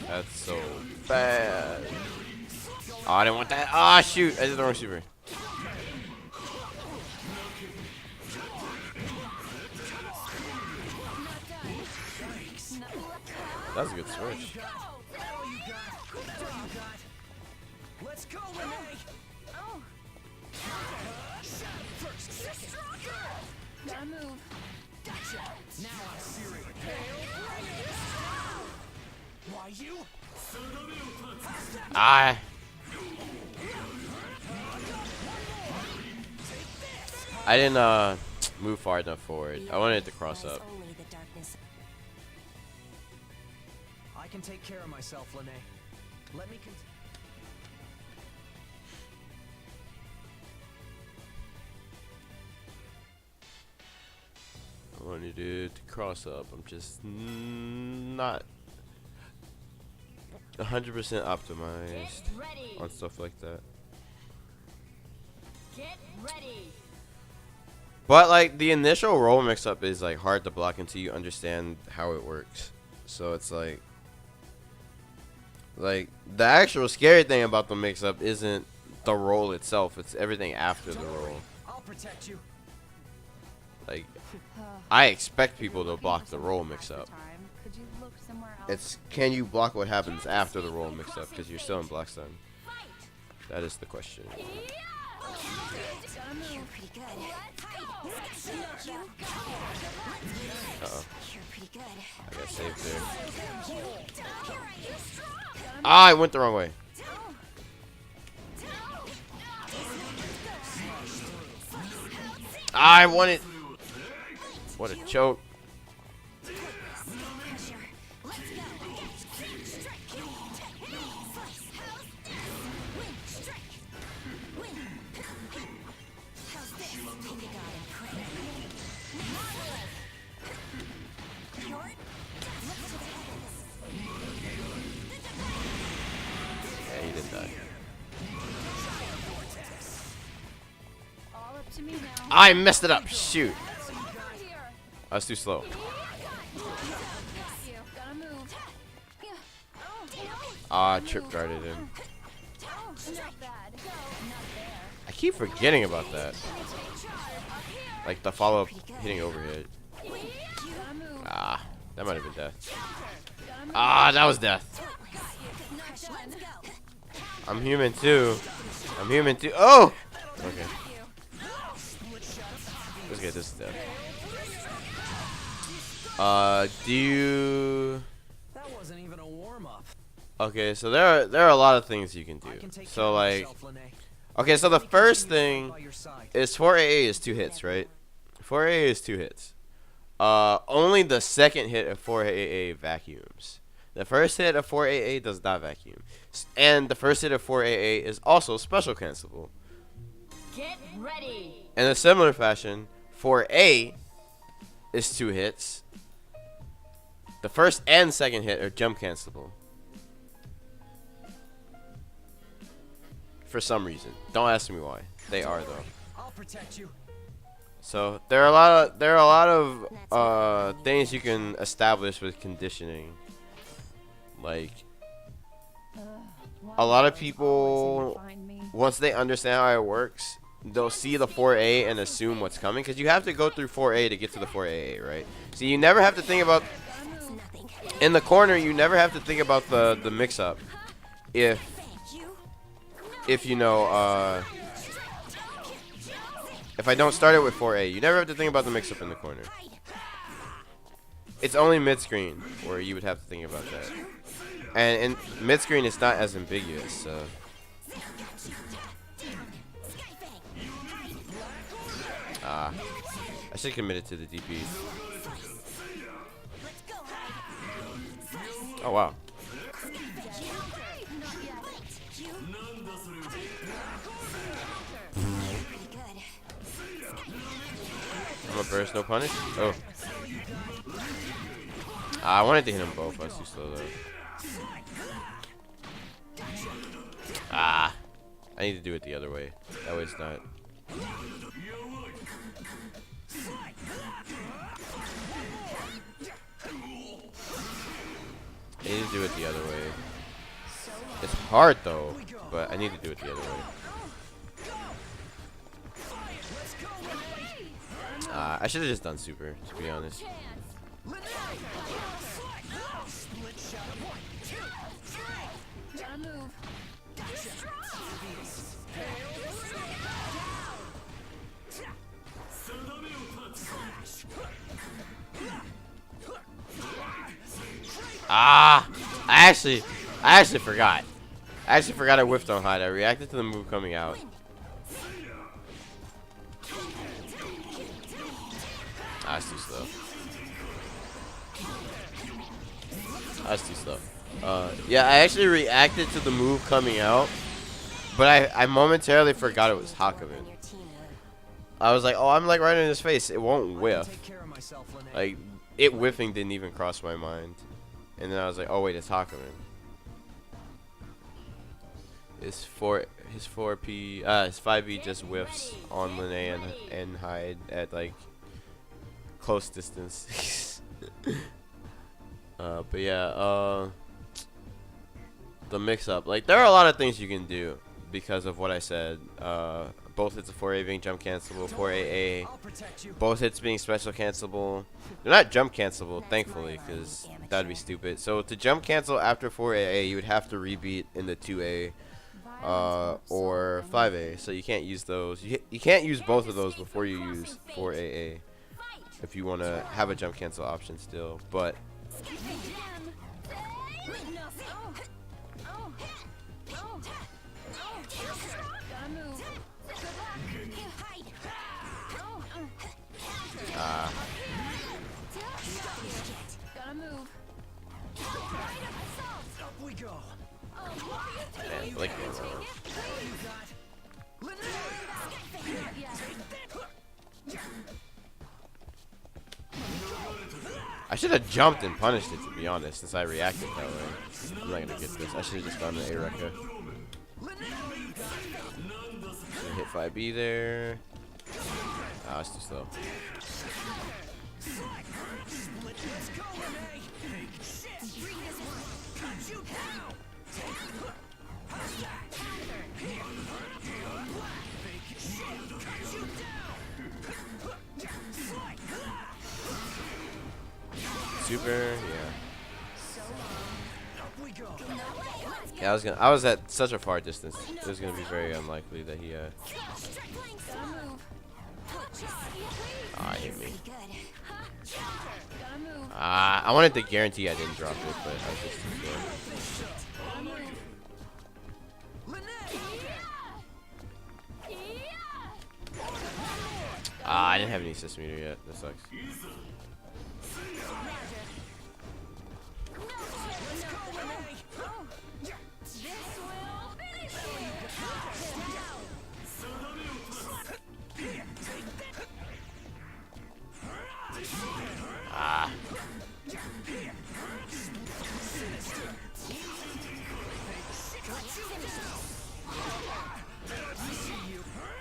That's so bad. Oh, I didn't want that. Ah, shoot. I did the wrong super. That was a good switch. Let's go, Renee. Oh. Gotta move. Now I'm serious. Why you? Ah. I didn't move far enough forward. I wanted it to cross up. Only the darkness. I can take care of myself, Lene. Let me I wanted it to cross up. I'm just not 100% optimized on stuff like that. Get ready. But like the initial roll mix-up is like hard to block until you understand how it works. So it's like the actual scary thing about the mix-up isn't the roll itself. It's everything after the roll. I'll protect you. Like I expect people to block the roll mix-up. Could you look somewhere else? It's can you block what happens after the roll mix-up because you're still in block stun. That is the question. Gotta move. You're pretty good. Uh-oh. You're pretty good. I got saved there. Ah, I went the wrong way. I wanted. What a choke. Yeah, he did die. All up to me now. I messed it up. Shoot. I was too slow. Gotta move. Ah, trip guarded him. Not bad. I keep forgetting about that. Like the follow-up hitting overhead. Gotta move. Ah, that might have been death. Ah, that was death. I'm human too. I'm human too. Oh! Okay. Let's get this death. Do you... That wasn't even a warm-up. Okay, so there are a lot of things you can do. I can take care So of like, myself, Lene. okay, so the first thing By your side. is 4AA is 2 hits, right? 4AA is 2 hits. Only the second hit of 4AA vacuums. The first hit of 4AA does not vacuum. And the first hit of 4AA is also special cancelable. Get ready. In a similar fashion, 4A is 2 hits. The first and second hit are jump cancelable. For some reason. Don't ask me why. They are though. I'll protect you. So there are a lot of things you can establish with conditioning. Like a lot of people, once they understand how it works, they'll see the 4A and assume what's coming because you have to go through 4A to get to the 4AA, right? So you never have to think about in the corner. You never have to think about the mix-up if you know if I don't start it with 4A. You never have to think about the mix-up in the corner. It's only mid-screen where you would have to think about that. And in mid-screen, it's not as ambiguous, so... I should commit it to the DP. Oh, wow. I'm a burst, no punish. Oh. I wanted to hit them both. I was too slow though. I need to do it the other way. That way it's not. I need to do it the other way. It's hard though, but I need to do it the other way. I should have just done super, to be honest. Gotta move. I actually forgot. I whiffed on hide. I reacted to the move coming out. That's too slow. That's too slow. Yeah, I actually reacted to the move coming out, but I momentarily forgot it was Hakumen. I was like, oh, I'm like right in his face. It won't whiff. Like, it whiffing didn't even cross my mind. And then I was like, oh wait, it's Hakumen. His 5e just whiffs on Linnea and Hyde at like close distance. But yeah, the mix-up. Like, there are a lot of things you can do because of what I said. Both hits of 4A being jump cancelable, 4AA. Both hits being special cancelable. They're not jump cancelable, thankfully, because that'd be stupid. So to jump cancel after 4AA, you would have to rebeat in the 2A or 5A. So you can't use those. You can't use both of those before you use 4AA if you want to have a jump cancel option still. But Gotta move. Up we go. man, like I should have jumped and punished it, to be honest, since I reacted that way. I'm not gonna get this. I should have just gone to A-Rekka. Should hit 5B there. Ah, it's too slow. Super, yeah. Yeah, I was at such a far distance. It was gonna be very unlikely that he ah, hit me. I wanted to guarantee I didn't drop it, but I was just too slow. I didn't have any assist meter yet. That sucks.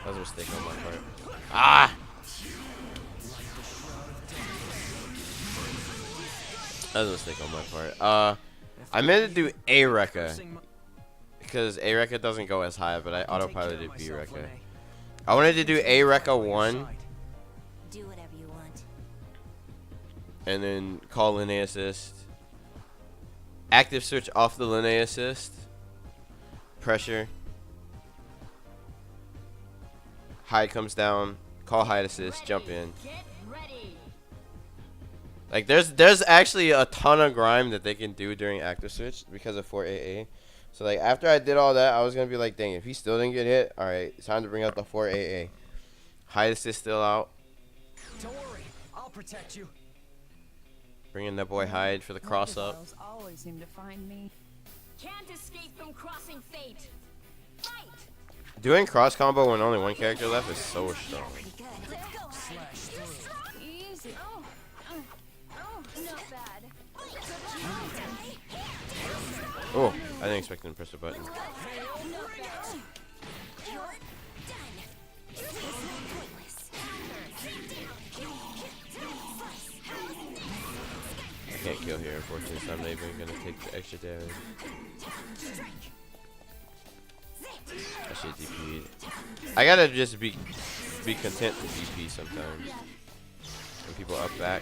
That was a mistake on my part. That was a mistake on my part. I meant to do A-Rekka because A-Rekka doesn't go as high, but I autopiloted B-Rekka. I wanted to do A-Rekka 1 Do whatever you want. and then call Linnea assist. Active switch off the Linnea assist. Pressure. Hyde comes down. Call Hyde assist. Jump in. Like, there's actually a ton of grime that they can do during active switch because of 4AA. So like, after I did all that, I was gonna be like, dang, if he still didn't get hit, all right, it's time to bring out the 4AA. Hyde assist still out. Don't worry, I'll protect you. Bringing that boy Hyde for the cross up. Those always seem to find me. Can't escape from crossing fate. Fight! Doing cross combo when only one character left is so strong. Pretty good. Let's go. Not bad. Oh, I didn't expect him to press the button. Not bad. You're done. This is pointless. I can't kill here, unfortunately, so I'm not even gonna take the extra damage. I should DP. I gotta just be content to DP sometimes. When people up back.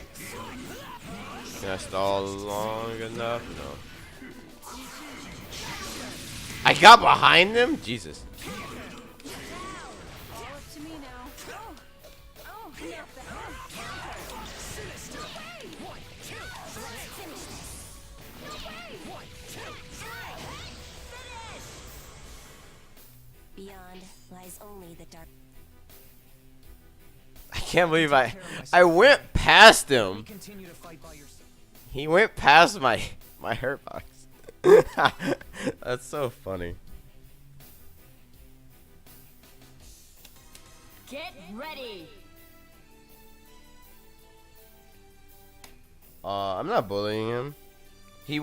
Can I stall long enough? No. I got behind them? Jesus. All up to me now. Not bad. Beyond lies only the dark. I can't believe I went past Let me him. continue to fight by your side. He went past my hurt box. That's so funny. Get ready. I'm not bullying him. He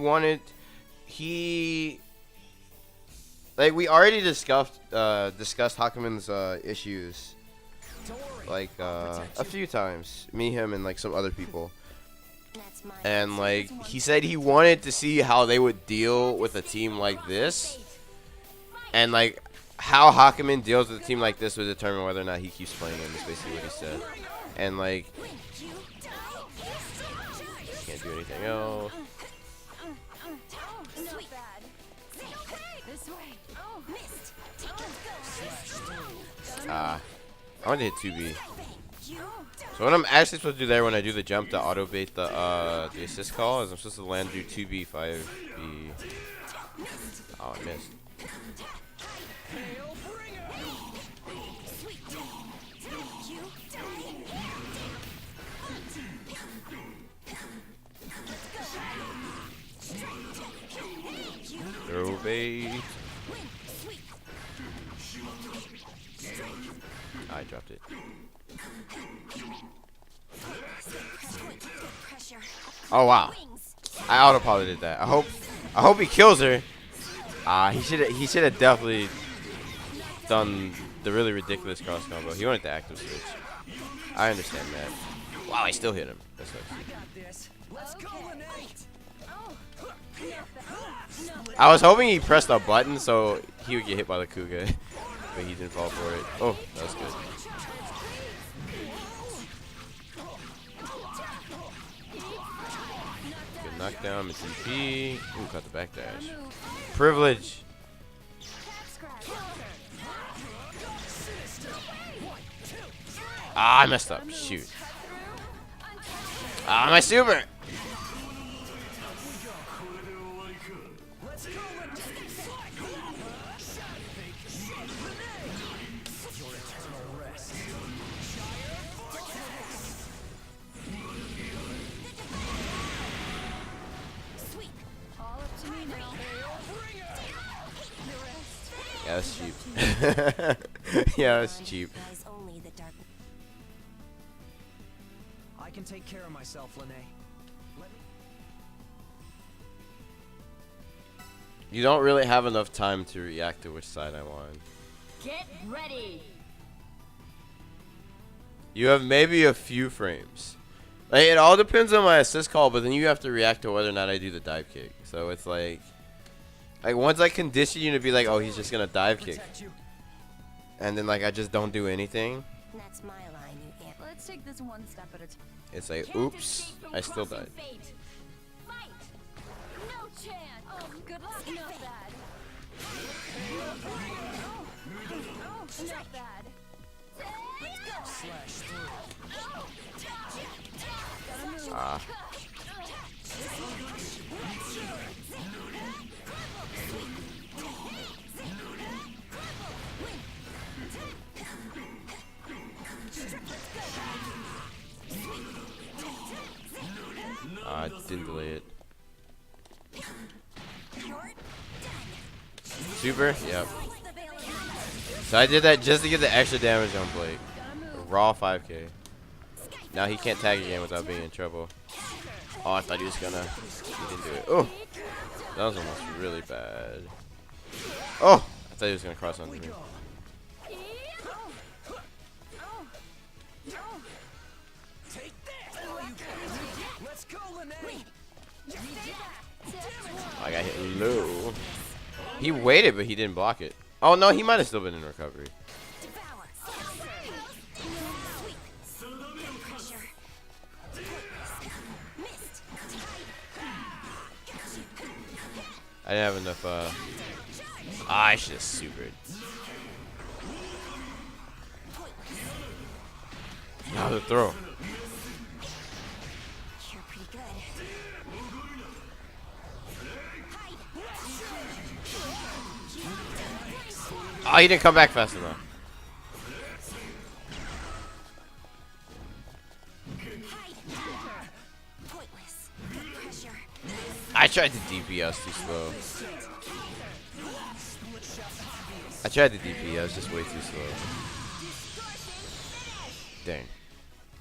like we already discussed Hakumen's issues like a few times. Me, him, and like some other people. That's my And like he said he wanted to see how they would deal with a team like this. And like how Hakumen deals with a team like this would determine whether or not he keeps playing him, is basically what he said. And like can't do anything else. Not bad. This way. missed. I want to hit 2B. So what I'm actually supposed to do there when I do the jump to auto bait the assist call is I'm supposed to land do 2B 5B. Oh, I missed. Throw bait. I dropped it. Oh wow! I auto did that. I hope he kills her. He should have definitely done the really ridiculous cross combo. He wanted the active switch. I understand that. Wow, I still hit him. That sucks. Let's go, Lene. I was hoping he pressed a button so he would get hit by the Kuga, but he didn't fall for it. Oh, that was good. Good knockdown, Miss EP. Ooh, caught the backdash. Privilege. Ah, I messed up. Shoot. Ah, my super. Yeah, that's cheap. Yeah, that's cheap. Lies only the dark. I can take care of myself, Lene. Let me. You don't really have enough time to react to which side I want. Get ready. You have maybe a few frames. Like, it all depends on my assist call, but then you have to react to whether or not I do the dive kick. So it's like once I condition you to be like, oh, he's just gonna dive kick, and then like I just don't do anything. That's my line, you ant. Let's take this one step at a time. It's like, oops, I still died. No chance. Oh, good luck. Not bad. Not bad. Ah. Didn't delay it. Super? Yep. So I did that just to get the extra damage on Blake. Raw 5k. Now he can't tag again without being in trouble. Oh, I thought he was gonna. He didn't do it. Oh, that was almost really bad. Oh, I thought he was gonna cross onto me. Let's go, Lene. I got hit low. He waited, but he didn't block it. Oh no, he might have still been in recovery. I didn't have enough. I should have supered. Now the throw. You're pretty good. Oh, he didn't come back fast enough. Pointless. Good pressure. I tried the DP, I was too slow. I tried the DP, I was just way too slow. Dang.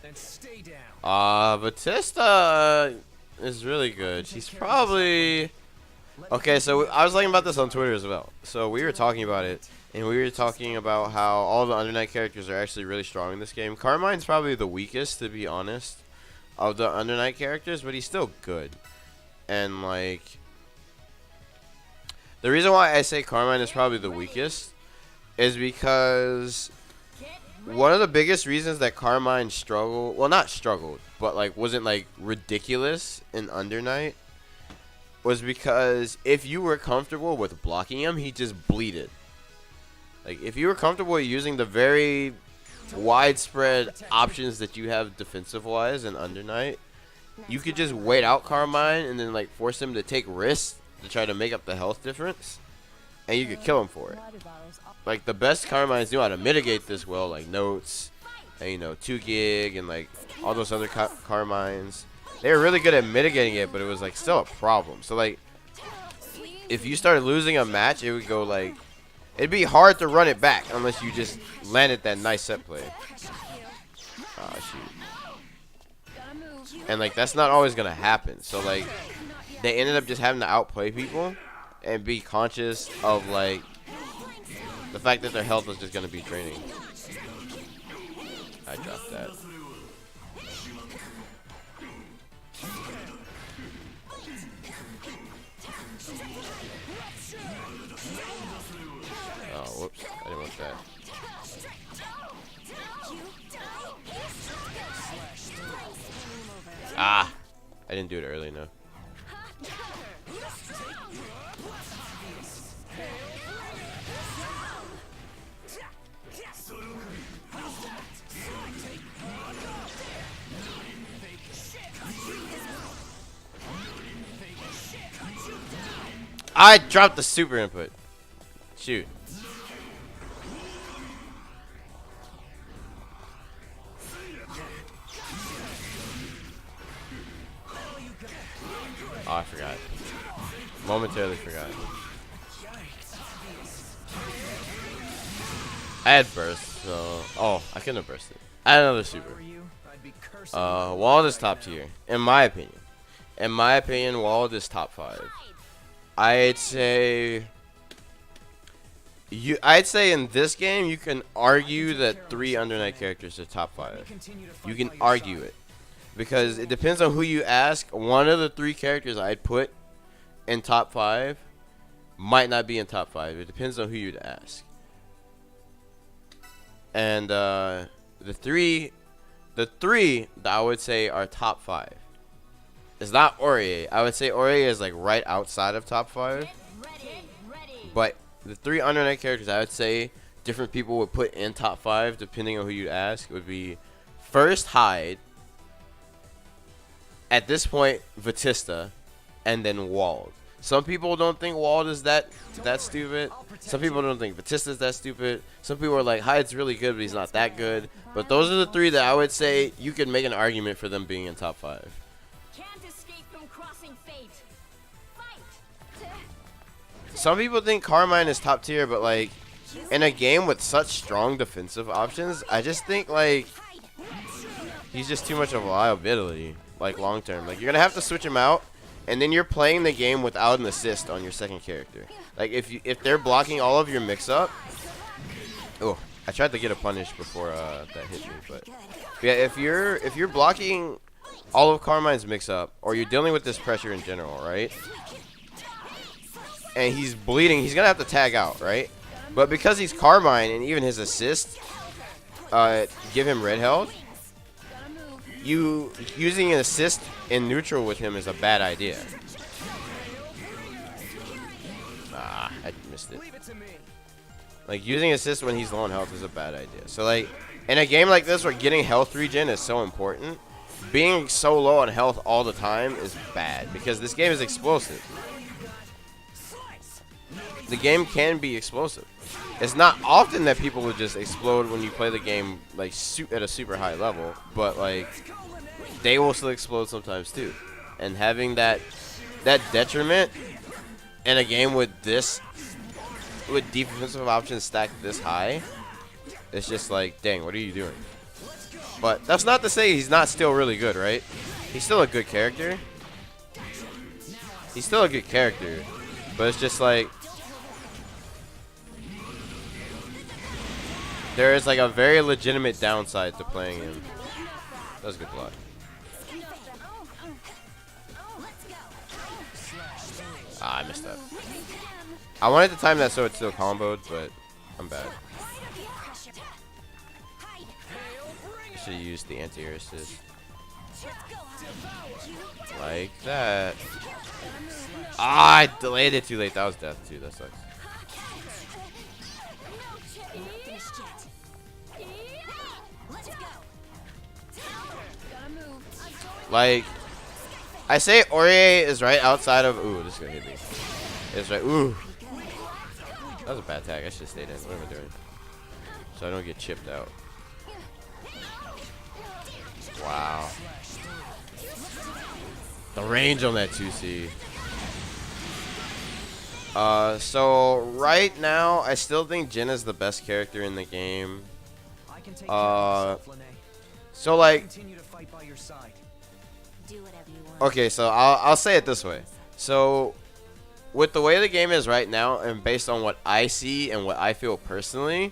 And stay down. Batista is really good. She's probably... Okay, so I was talking about this on Twitter as well. So we were talking about it, and we were talking about how all the Under Night characters are actually really strong in this game. Carmine's probably the weakest, to be honest, of the Under Night characters, but he's still good. And, like, the reason why I say Carmine is probably the weakest is because one of the biggest reasons that Carmine struggled, well, not struggled, but, like, wasn't, like, ridiculous in Under Night, was because if you were comfortable with blocking him, he just bleeded. Like, if you were comfortable using the very widespread options that you have defensive-wise in Under Night, you could just wait out Carmine and then, like, force him to take risks to try to make up the health difference, and you could kill him for it. Like, the best Carmines knew how to mitigate this well, like Notes, and, you know, 2GIG, and, like, all those other Carmines. They were really good at mitigating it, but it was, like, still a problem. So, like, if you started losing a match, it would go, like, it'd be hard to run it back unless you just landed that nice set play. Oh, shoot. And, like, that's not always going to happen. So, like, they ended up just having to outplay people and be conscious of, like, the fact that their health was just going to be draining. I dropped that. Oh, whoops. I didn't want that. Ah! I didn't do it early enough. I dropped the super input. Shoot. Oh, I forgot. Momentarily forgot. I had burst, so... Oh, I couldn't have bursted. I had another super. Wald is top tier, in my opinion. In my opinion, Wald is top 5. I'd say in this game you can argue that 3 Under Night characters are top 5. You can argue it because it depends on who you ask. One of the 3 characters I'd put in top 5 might not be in top 5. It depends on who you'd ask. And the three that I would say are top 5. It's not Aurier. I would say Aurier is like right outside of top 5. But the 3 Under Night characters I would say different people would put in top 5 depending on who you ask would be first Hyde. At this point, Batista, and then Wald. Some people don't think Wald is that stupid. Some people don't think Batista's that stupid. Some people are like Hyde's really good, but he's not that good. But those are the 3 that I would say you could make an argument for them being in top 5. Some people think Carmine is top tier, but like in a game with such strong defensive options, I just think like he's just too much of a liability, like long term. Like you're gonna have to switch him out, and then you're playing the game without an assist on your second character. Like if they're blocking all of your mix up. Oh, I tried to get a punish before that hit me, but yeah, if you're blocking all of Carmine's mix up, or you're dealing with this pressure in general, right? And he's bleeding, he's gonna have to tag out, right? But because he's Carmine and even his assist give him red health, you using an assist in neutral with him is a bad idea. Ah, I missed it. Like using assist when he's low on health is a bad idea. So like in a game like this where getting health regen is so important, being so low on health all the time is bad because this game is explosive. The game can be explosive. It's not often that people would just explode when you play the game like at a super high level, but like they will still explode sometimes too. And having that detriment in a game with defensive options stacked this high, it's just like, dang, what are you doing? But that's not to say he's not still really good, right? He's still a good character. He's still a good character, but it's just like there is like a very legitimate downside to playing him. That was a good block. Ah, I missed that. I wanted to time that so it still comboed, but I'm bad. Should have used the anti-air assist. Like that. Ah, I delayed it too late. That was death too. That sucks. Like, I say Aurier is right outside of. Ooh, this is gonna hit me. It's right. Ooh. That was a bad tag. I should have stayed in. What am I doing? So I don't get chipped out. Wow. The range on that 2C. So right now, I still think Jin is the best character in the game. So like. Okay, so I'll say it this way. So with the way the game is right now, and based on what I see and what I feel personally,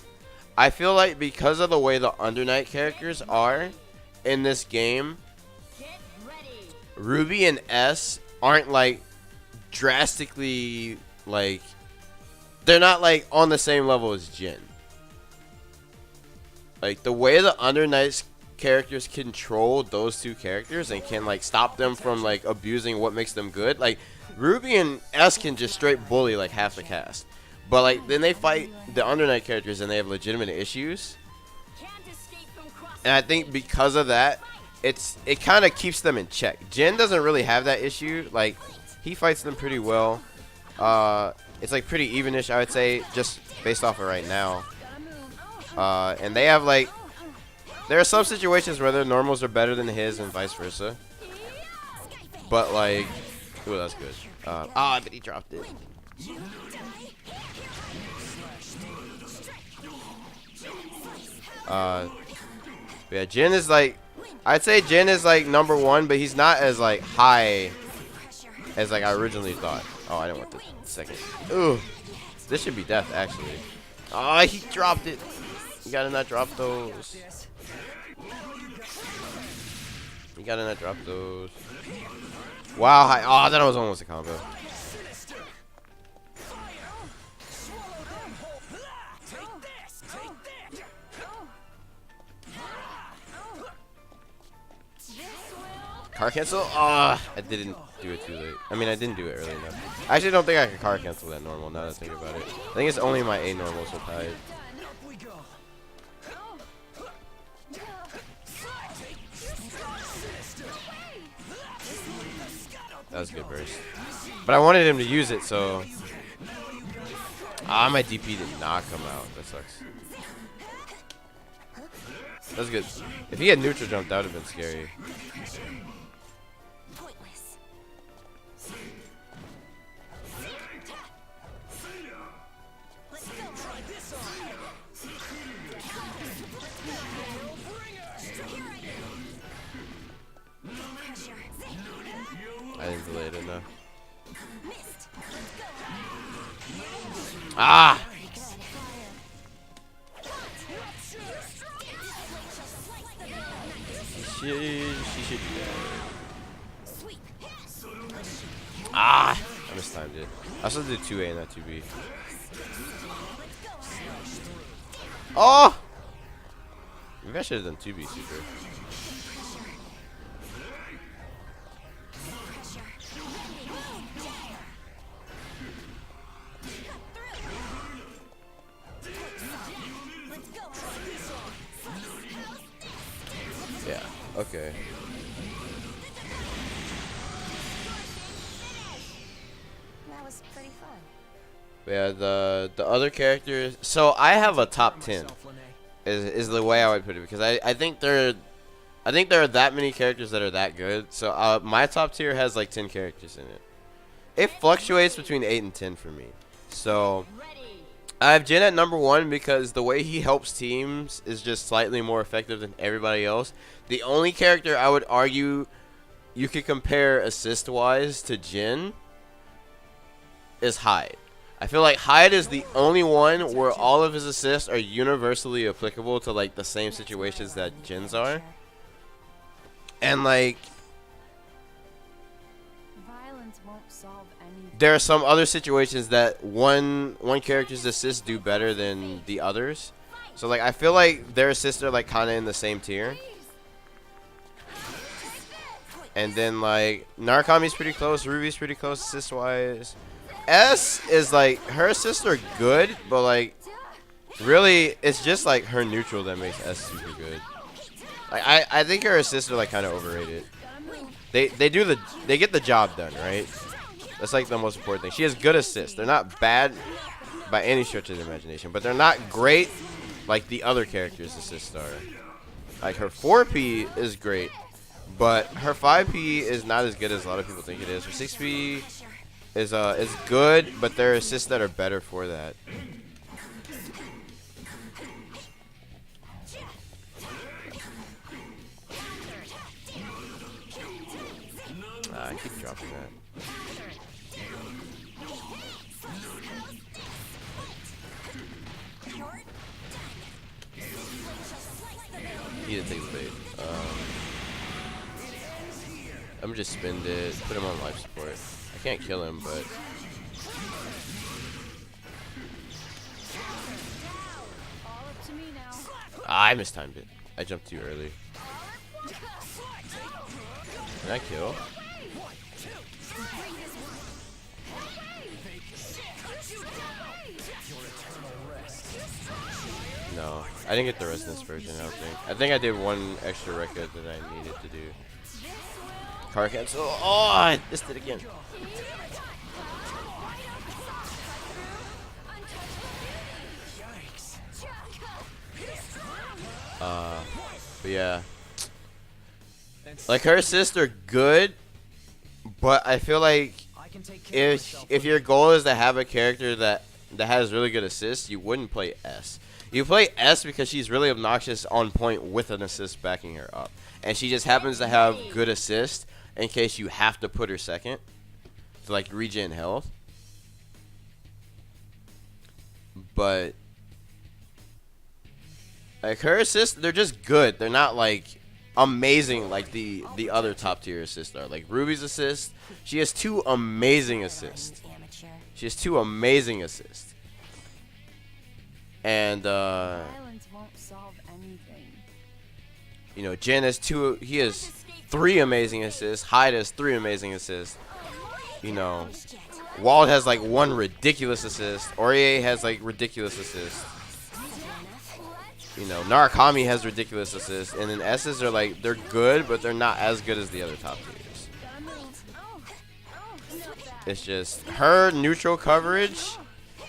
I feel like because of the way the Undernight characters are in this game, Ruby and S aren't like drastically like, they're not like on the same level as Jin. Like the way the Undernight characters control those two characters and can like stop them from like abusing what makes them good. Like Ruby and S can just straight bully like half the cast, but like then they fight the Undernight characters and they have legitimate issues. And I think because of that, it kind of keeps them in check. Jin doesn't really have that issue. Like he fights them pretty well. It's like pretty evenish, I would say, just based off of right now. And they have like, there are some situations where their normals are better than his and vice versa. But like, ooh, that's good. But he dropped it. Yeah, Jin is like, I'd say Jin is like #1, but he's not as like high as like I originally thought. Oh, I didn't want the second. Ooh, this should be death actually. Oh, he dropped it. You gotta not drop those. You gotta not drop those. Wow, oh, that was almost a combo. Car cancel? Ah, I didn't do it too late. I mean, I didn't do it early enough. I actually don't think I can car cancel that normal now that I think about it. I think it's only my A normal so tied. That was a good burst. But I wanted him to use it, so. Ah, my DP did not come out. That sucks. That was good. If he had neutral jump, that would have been scary. I didn't delay it enough. Missed. Ah! She should do that. Sweep. Ah! I mistimed it. I supposed to do 2A, not 2B. Oh! Maybe I should have done 2B super. Yeah, okay. That was pretty fun. Yeah, the other characters. So I have a top 10. Is the way I would put it, because I think there are that many characters that are that good. So my top tier has like 10 characters in it. It fluctuates between 8 and 10 for me. So I have Jin at number 1 because the way he helps teams is just slightly more effective than everybody else. The only character I would argue you could compare assist-wise to Jin is Hyde. I feel like Hyde is the only one where all of his assists are universally applicable to like the same situations that Jin's are. And like Violence won't solve anything. there are some other situations that one character's assists do better than the others. So like I feel like their assists are like kind of in the same tier. And then like Narukami's pretty close, Ruby's pretty close assist wise. S is like her assists are good, but like really it's just like her neutral that makes S super good. Like I think her assists are like kind of overrated. They get the job done, right? That's like the most important thing. She has good assists. They're not bad by any stretch of the imagination, but they're not great like the other characters' assists are. Like her 4P is great, but her 5P is not as good as a lot of people think it is. Her 6P is good, but there are assists that are better for that. I keep dropping that. He didn't take the bait. I'm gonna just spend it, put him on life support. I can't kill him, but All up to me now. I mistimed it. I jumped too early. Can I kill? No, I didn't get the rest in this version, I don't think. I think I did one extra record that I needed to do. Car cancel. Oh, I missed it again. But yeah. Like her assists are good, but I feel like if your goal is to have a character that has really good assists, you wouldn't play S. You play S because she's really obnoxious on point with an assist backing her up. And she just happens to have good assist in case you have to put her second to like regen health. But like her assists, they're just good. They're not like amazing like the other top tier assists are. Like Ruby's assist, she has 2 amazing assists. She has 2 amazing assists. And Violence won't solve anything. you know, Jin has 2. He has 3 amazing assists. Hyde has 3 amazing assists. You know, Wald has like 1 ridiculous assist. Aurier has like ridiculous assists. You know, Narukami has ridiculous assists, and then S's are like they're good, but they're not as good as the other top tiers. It's just her neutral coverage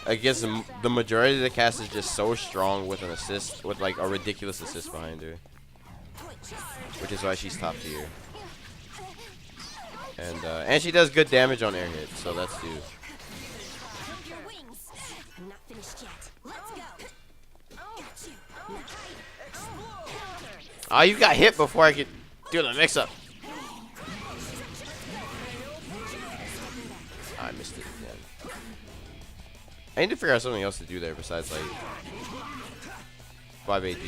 against the majority of the cast is just so strong with an assist, with like a ridiculous assist behind her, which is why she's top tier. And she does good damage on air hits, so that's due. Oh, you got hit before I could do the mix-up. I need to figure out something else to do there besides like 5 ADP.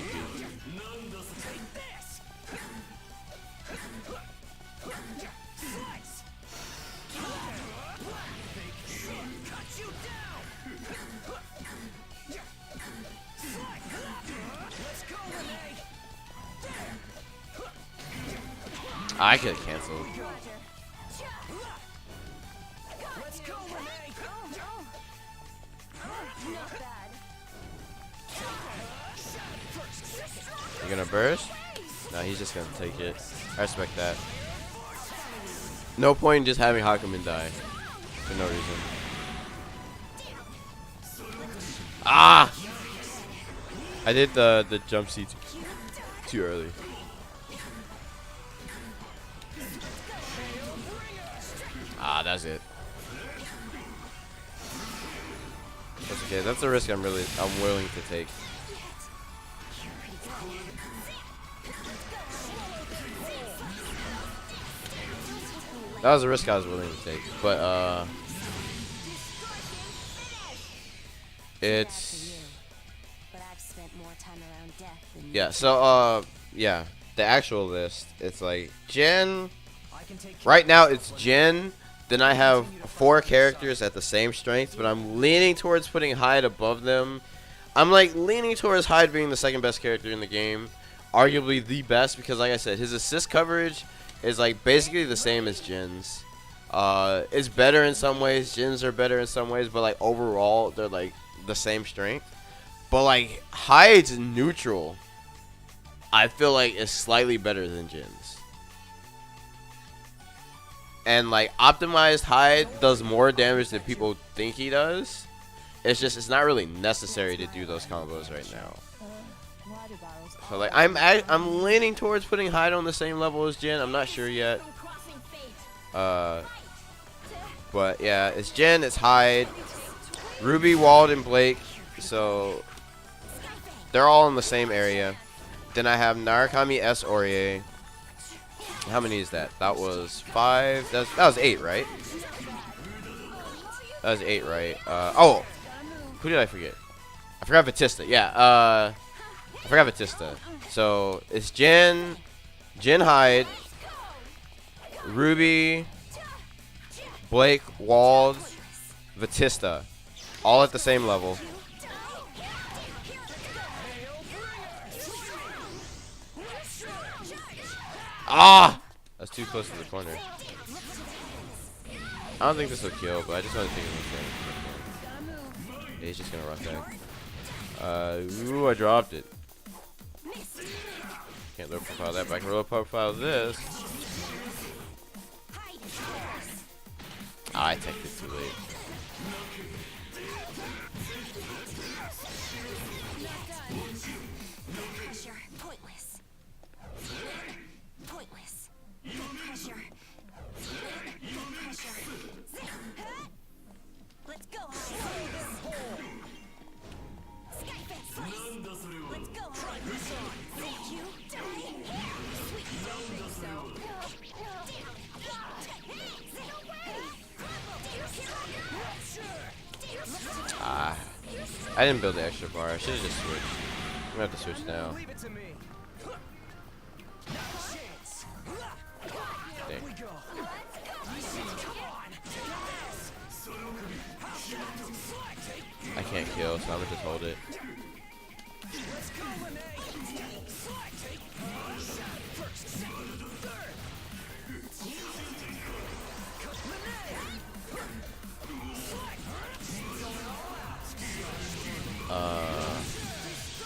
I could have canceled. You gonna burst? No, he's just gonna take it. I respect that. No point in just having Hakumen die for no reason. Ah! I did the jump C too early. Ah, that's it. That's okay. That's a risk I'm willing to take. That was a risk I was willing to take, but it's yeah. So yeah, the actual list. It's like Jin. Right now it's Jin. Then I have 4 characters at the same strength, but I'm leaning towards putting Hyde above them. I'm like leaning towards Hyde being the second best character in the game, arguably the best, because like I said, his assist coverage is like basically the same as Jin's. It's better in some ways, Jin's are better in some ways, but like overall they're like the same strength. But like Hyde's neutral, I feel like is slightly better than Jin's. And like optimized Hyde does more damage than people think he does. It's not really necessary to do those combos right now. So like I'm leaning towards putting Hyde on the same level as Jin. I'm not sure yet. But yeah, it's Jin, it's Hyde, Ruby, Wald, and Blake. So they're all in the same area. Then I have Narukami, S, Orie. How many is that? That was 5. That was 8, right? That was 8, right? Oh, who did I forget? I forgot Batista. Yeah. I forgot Batista. So it's Jin, Hyde, Ruby, Blake, Wald, Batista, all at the same level. Ah! That's too close to the corner. I don't think this will kill, but I just want to take it. Yeah, he's just gonna run back. Ooh, I dropped it. Can't low profile that, but I can low profile this. Ah, I teched it too late. I didn't build the extra bar. I should have just switched. I'm gonna have to switch now. Dang. I can't kill, so I'm gonna just hold it.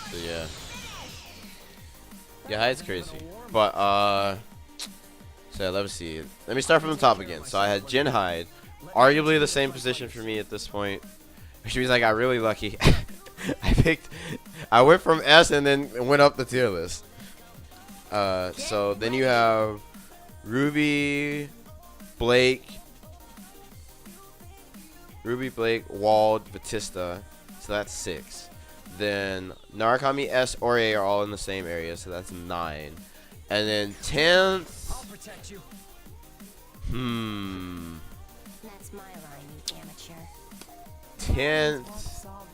So yeah. Yeah, Hyde's crazy. But, so let's see. Let me start from the top again. So I had Jin, Hyde. Arguably the same position for me at this point. Which means I got really lucky. I went from S and then went up the tier list. So then you have Ruby, Blake, Wald, Batista. So that's 6. Then Narukami, S, Orie are all in the same area, so that's 9. And then 10th. I'll protect you. That's my line, you amateur. 10th. Won't solve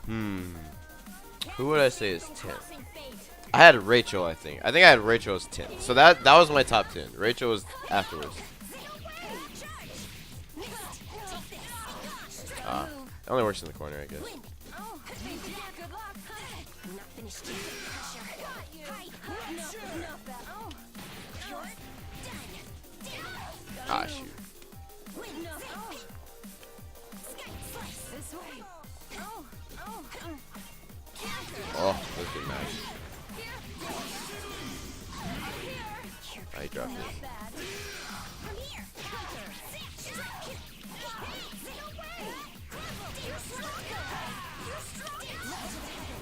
anything. Who would I say is 10th? I had Rachel, I think. I had Rachel as 10th. So that was my top 10. Rachel was afterwards. It only works in the corner, I guess. Oh, good luck. I'm not finished yet. Ah, shoot. This way. Oh, that's good match. I dropped it.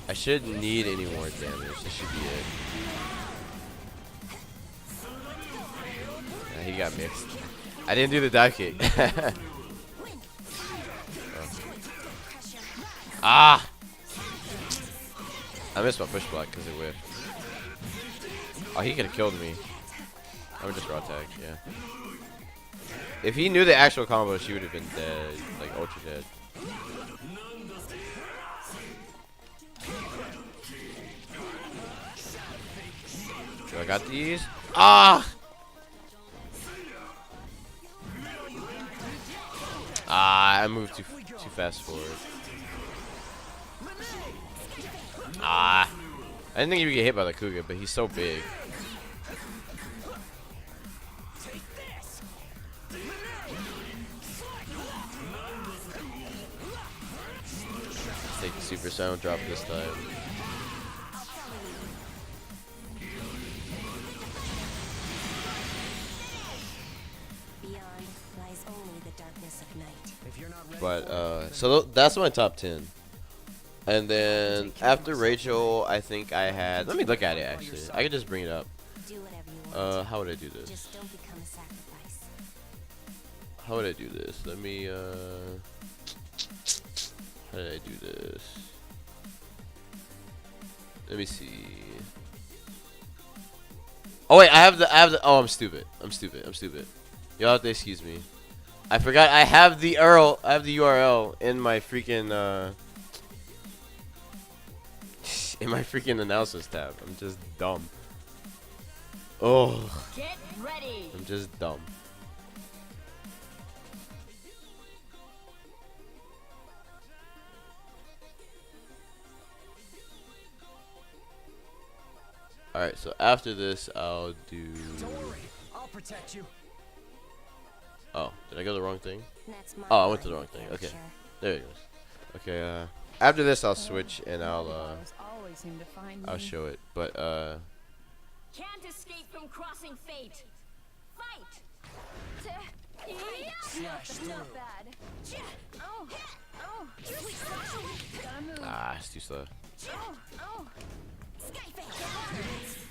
I shouldn't need any more damage. This should be it. He got mixed. I didn't do the dive kick. Ah! I missed my push block because it whiffed. Oh, he could have killed me. I would just raw tag, yeah. If he knew the actual combo, she would have been dead. Like, ultra dead. So I got these. Ah! I moved too fast forward. I didn't think he would get hit by the Kuga, but he's so big. Take the super sound drop this time. Beyond lies only the darkness of night. But so that's my top 10. And then after Rachel, I think I had. Let me look at it actually. I could just bring it up. Do whatever you want. How would I do this? Just don't become a sacrifice. How would I do this? Let me. How did I do this? Let me see. Oh wait, I have the. Oh, I'm stupid. Y'all have to excuse me. I forgot. I have the URL in my freaking. In my freaking analysis tab. I'm just dumb. Oh. Get ready. I'm just dumb. Alright, so after this, I'll do. Don't worry, I'll protect you. Oh, did I go the wrong thing? That's my Oh, I went to the line, wrong thing. amateur. Okay, there it goes. Okay, after this, I'll switch and I'll Always seem to find I'll me. show it. But Can't escape from crossing fate. Fight. Not bad. Oh, gotta move. it's too slow. Oh.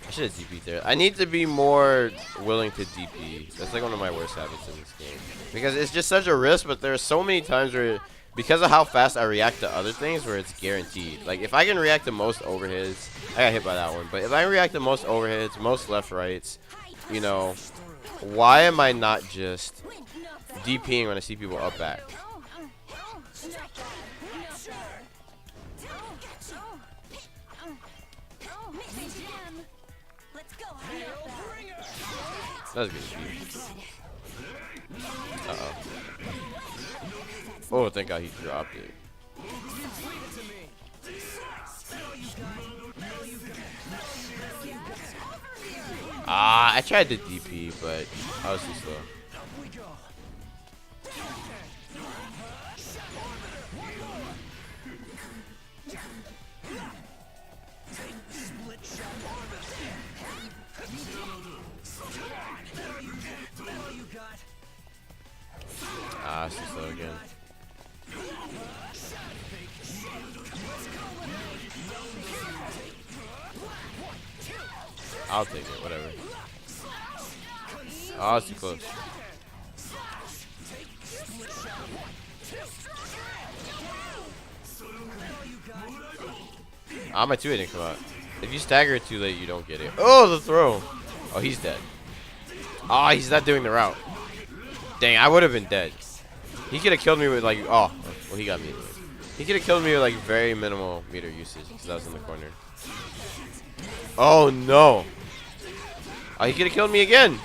I should have DP'd there. I need to be more willing to DP. That's like one of my worst habits in this game. Because it's just such a risk, but there are so many times where, because of how fast I react to other things, where it's guaranteed. Like, if I can react to most overheads, I got hit by that one, but if I react to most overheads, most left rights, you know, why am I not just DPing when I see people up back? That was good. Uh-oh. Oh, thank God he dropped it. I tried to DP, but I was too slow. It's too slow again. I'll take it, whatever. Oh, it's too close. My 2 didn't come out. If you stagger it too late, you don't get it. Oh, the throw. Oh, he's dead. Oh, he's not doing the route. Dang, I would have been dead. He could have killed me with like, oh, well he got me anyway. He could have killed me with like very minimal meter usage because I was in the corner. Oh no! Oh, he could have killed me again.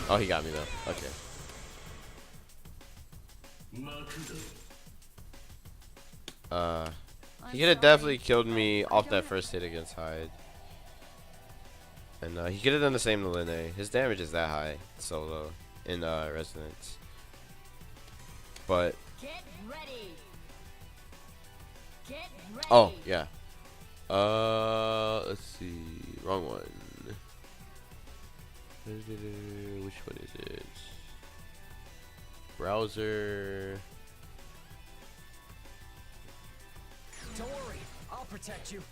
Oh, he got me though. Okay. He could have definitely killed me off that first hit against Hyde. And he could have done the same to Linne. His damage is that high solo in Resonance. But Get ready. Get ready. oh yeah. Let's see. Wrong one. Which one is it? Browser. Don't worry, I'll protect you.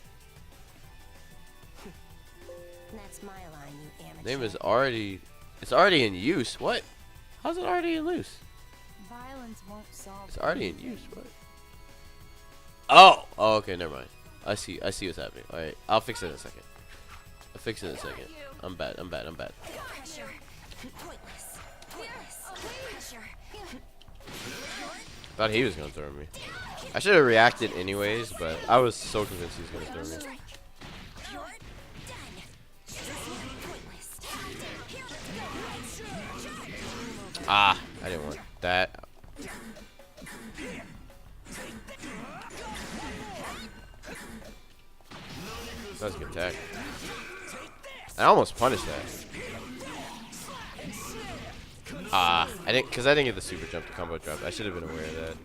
That's my line, you amateur. Name is already. It's already in use. What? How's it already in use? Violence won't solve. It's already in use. What? Oh. Oh. Okay. Never mind. I see. I see what's happening. All right. I'll fix it in a second. I'll fix it in a second. I'm bad. I'm bad. I'm bad. Pressure. Pointless. Pointless. Pressure. Thought he was gonna throw me. I should have reacted anyways, but I was so convinced he was gonna throw me. You're done. Pointless. Ah, I didn't want that. That was a good attack. I almost punished that. Ah, I didn't, cause I didn't get the super jump to combo drop. I should have been aware of that.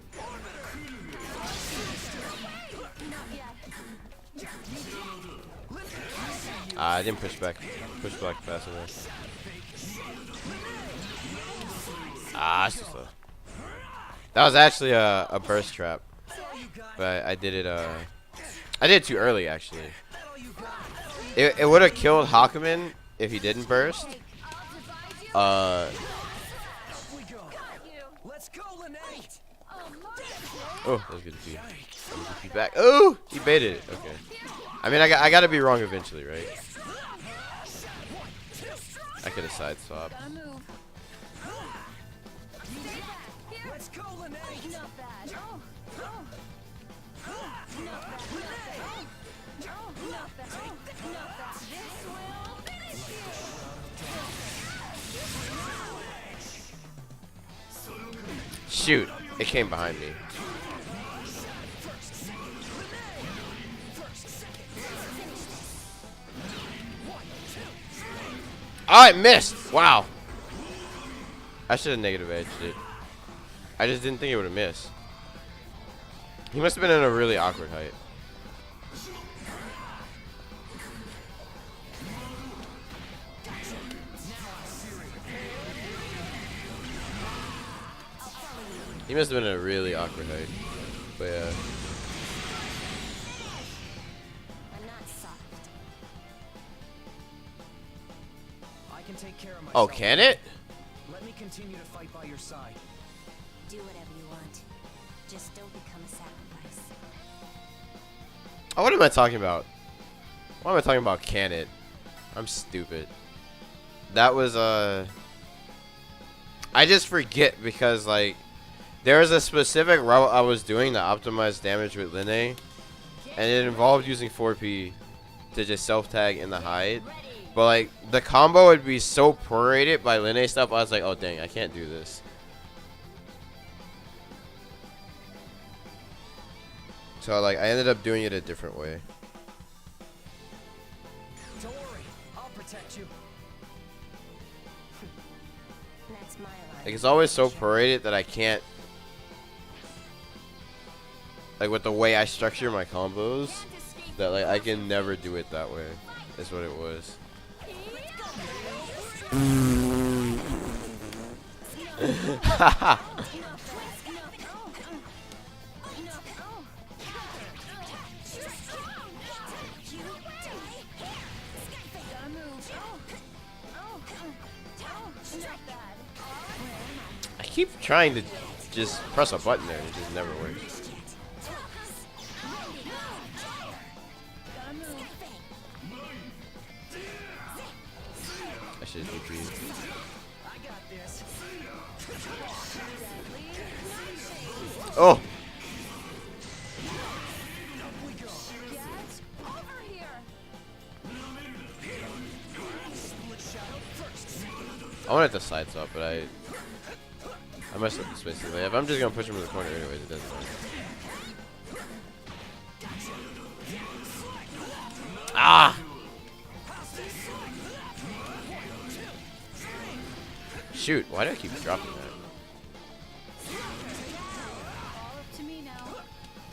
Ah, I didn't push back fast enough. Ah, it's just that was actually a burst trap, but I did it. I did it too early actually. It would have killed Hakumen if he didn't burst. Oh, that was good to see. Back. Oh, he baited it. Okay. I mean, I got to be wrong eventually, right? I could have side swapped. Let's go, Linne. Not bad. Oh. Oh. Not bad. Oh. Not bad. Not bad. This will finish you. Shoot, it came behind me. Oh, I missed. Wow. I should have negative edged it. I just didn't think it would have missed. He must have been in a really awkward height. He must have been in a really awkward height. But yeah. I'm not soft. I can take care of myself. Oh, can it? Let me continue to fight by your side. Do whatever you want. Just don't become a sacrifice. Oh, what am I talking about? What am I talking about? Can it? I'm stupid. That was I just forget because like there was a specific route I was doing to optimize damage with Linne, and it involved using 4P to just self tag in the hide. But like the combo would be so prorated by Linne stuff, I was like, oh dang, I can't do this. So like I ended up doing it a different way. Don't worry, I'll protect you. That's my line. Like it's always so prorated that I can't, like with the way I structure my combos, that like I can never do it that way. That's what it was. I keep trying to just press a button there and it just never works. I should DP. I got this. Oh. Get over here. I wanted to side swap, but I messed up the space. If I'm just gonna push him in the corner anyways, it doesn't matter. Ah! Shoot, why do I keep dropping that? All up to me now.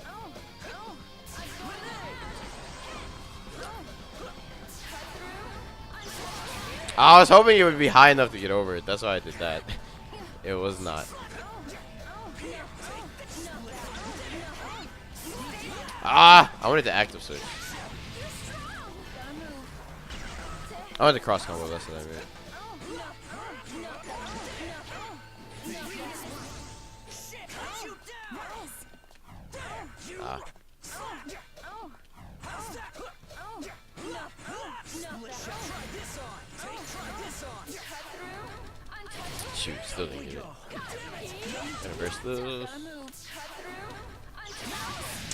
Oh, oh, I got it. I was hoping it would be high enough to get over it. That's why I did that. It was not. Ah! I wanted to active switch. I wanted to cross combo, that's what I meant. Ah. Shoot, still didn't get it. Reverse those.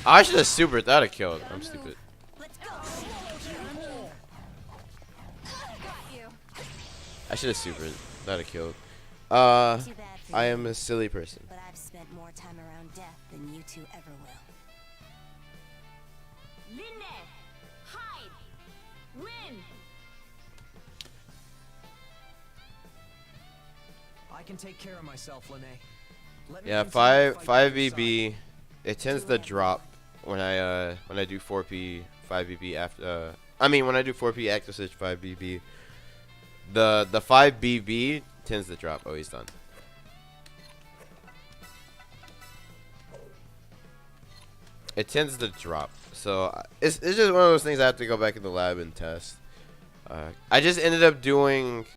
I should have supered. That would have killed. I'm stupid. I should have supered. That would have killed. I am a silly person. But I've spent more time around death than you two ever will. Linne, hide, win. I can take care of myself, Lene. Let me Yeah, continue to fight by 5 your BB. side. It tends to drop when I do 4P 5 BB after. I mean when I do 4P active switch 5 BB. The 5 BB tends to drop. Oh, he's done. It tends to drop. So it's just one of those things I have to go back in the lab and test. I just ended up doing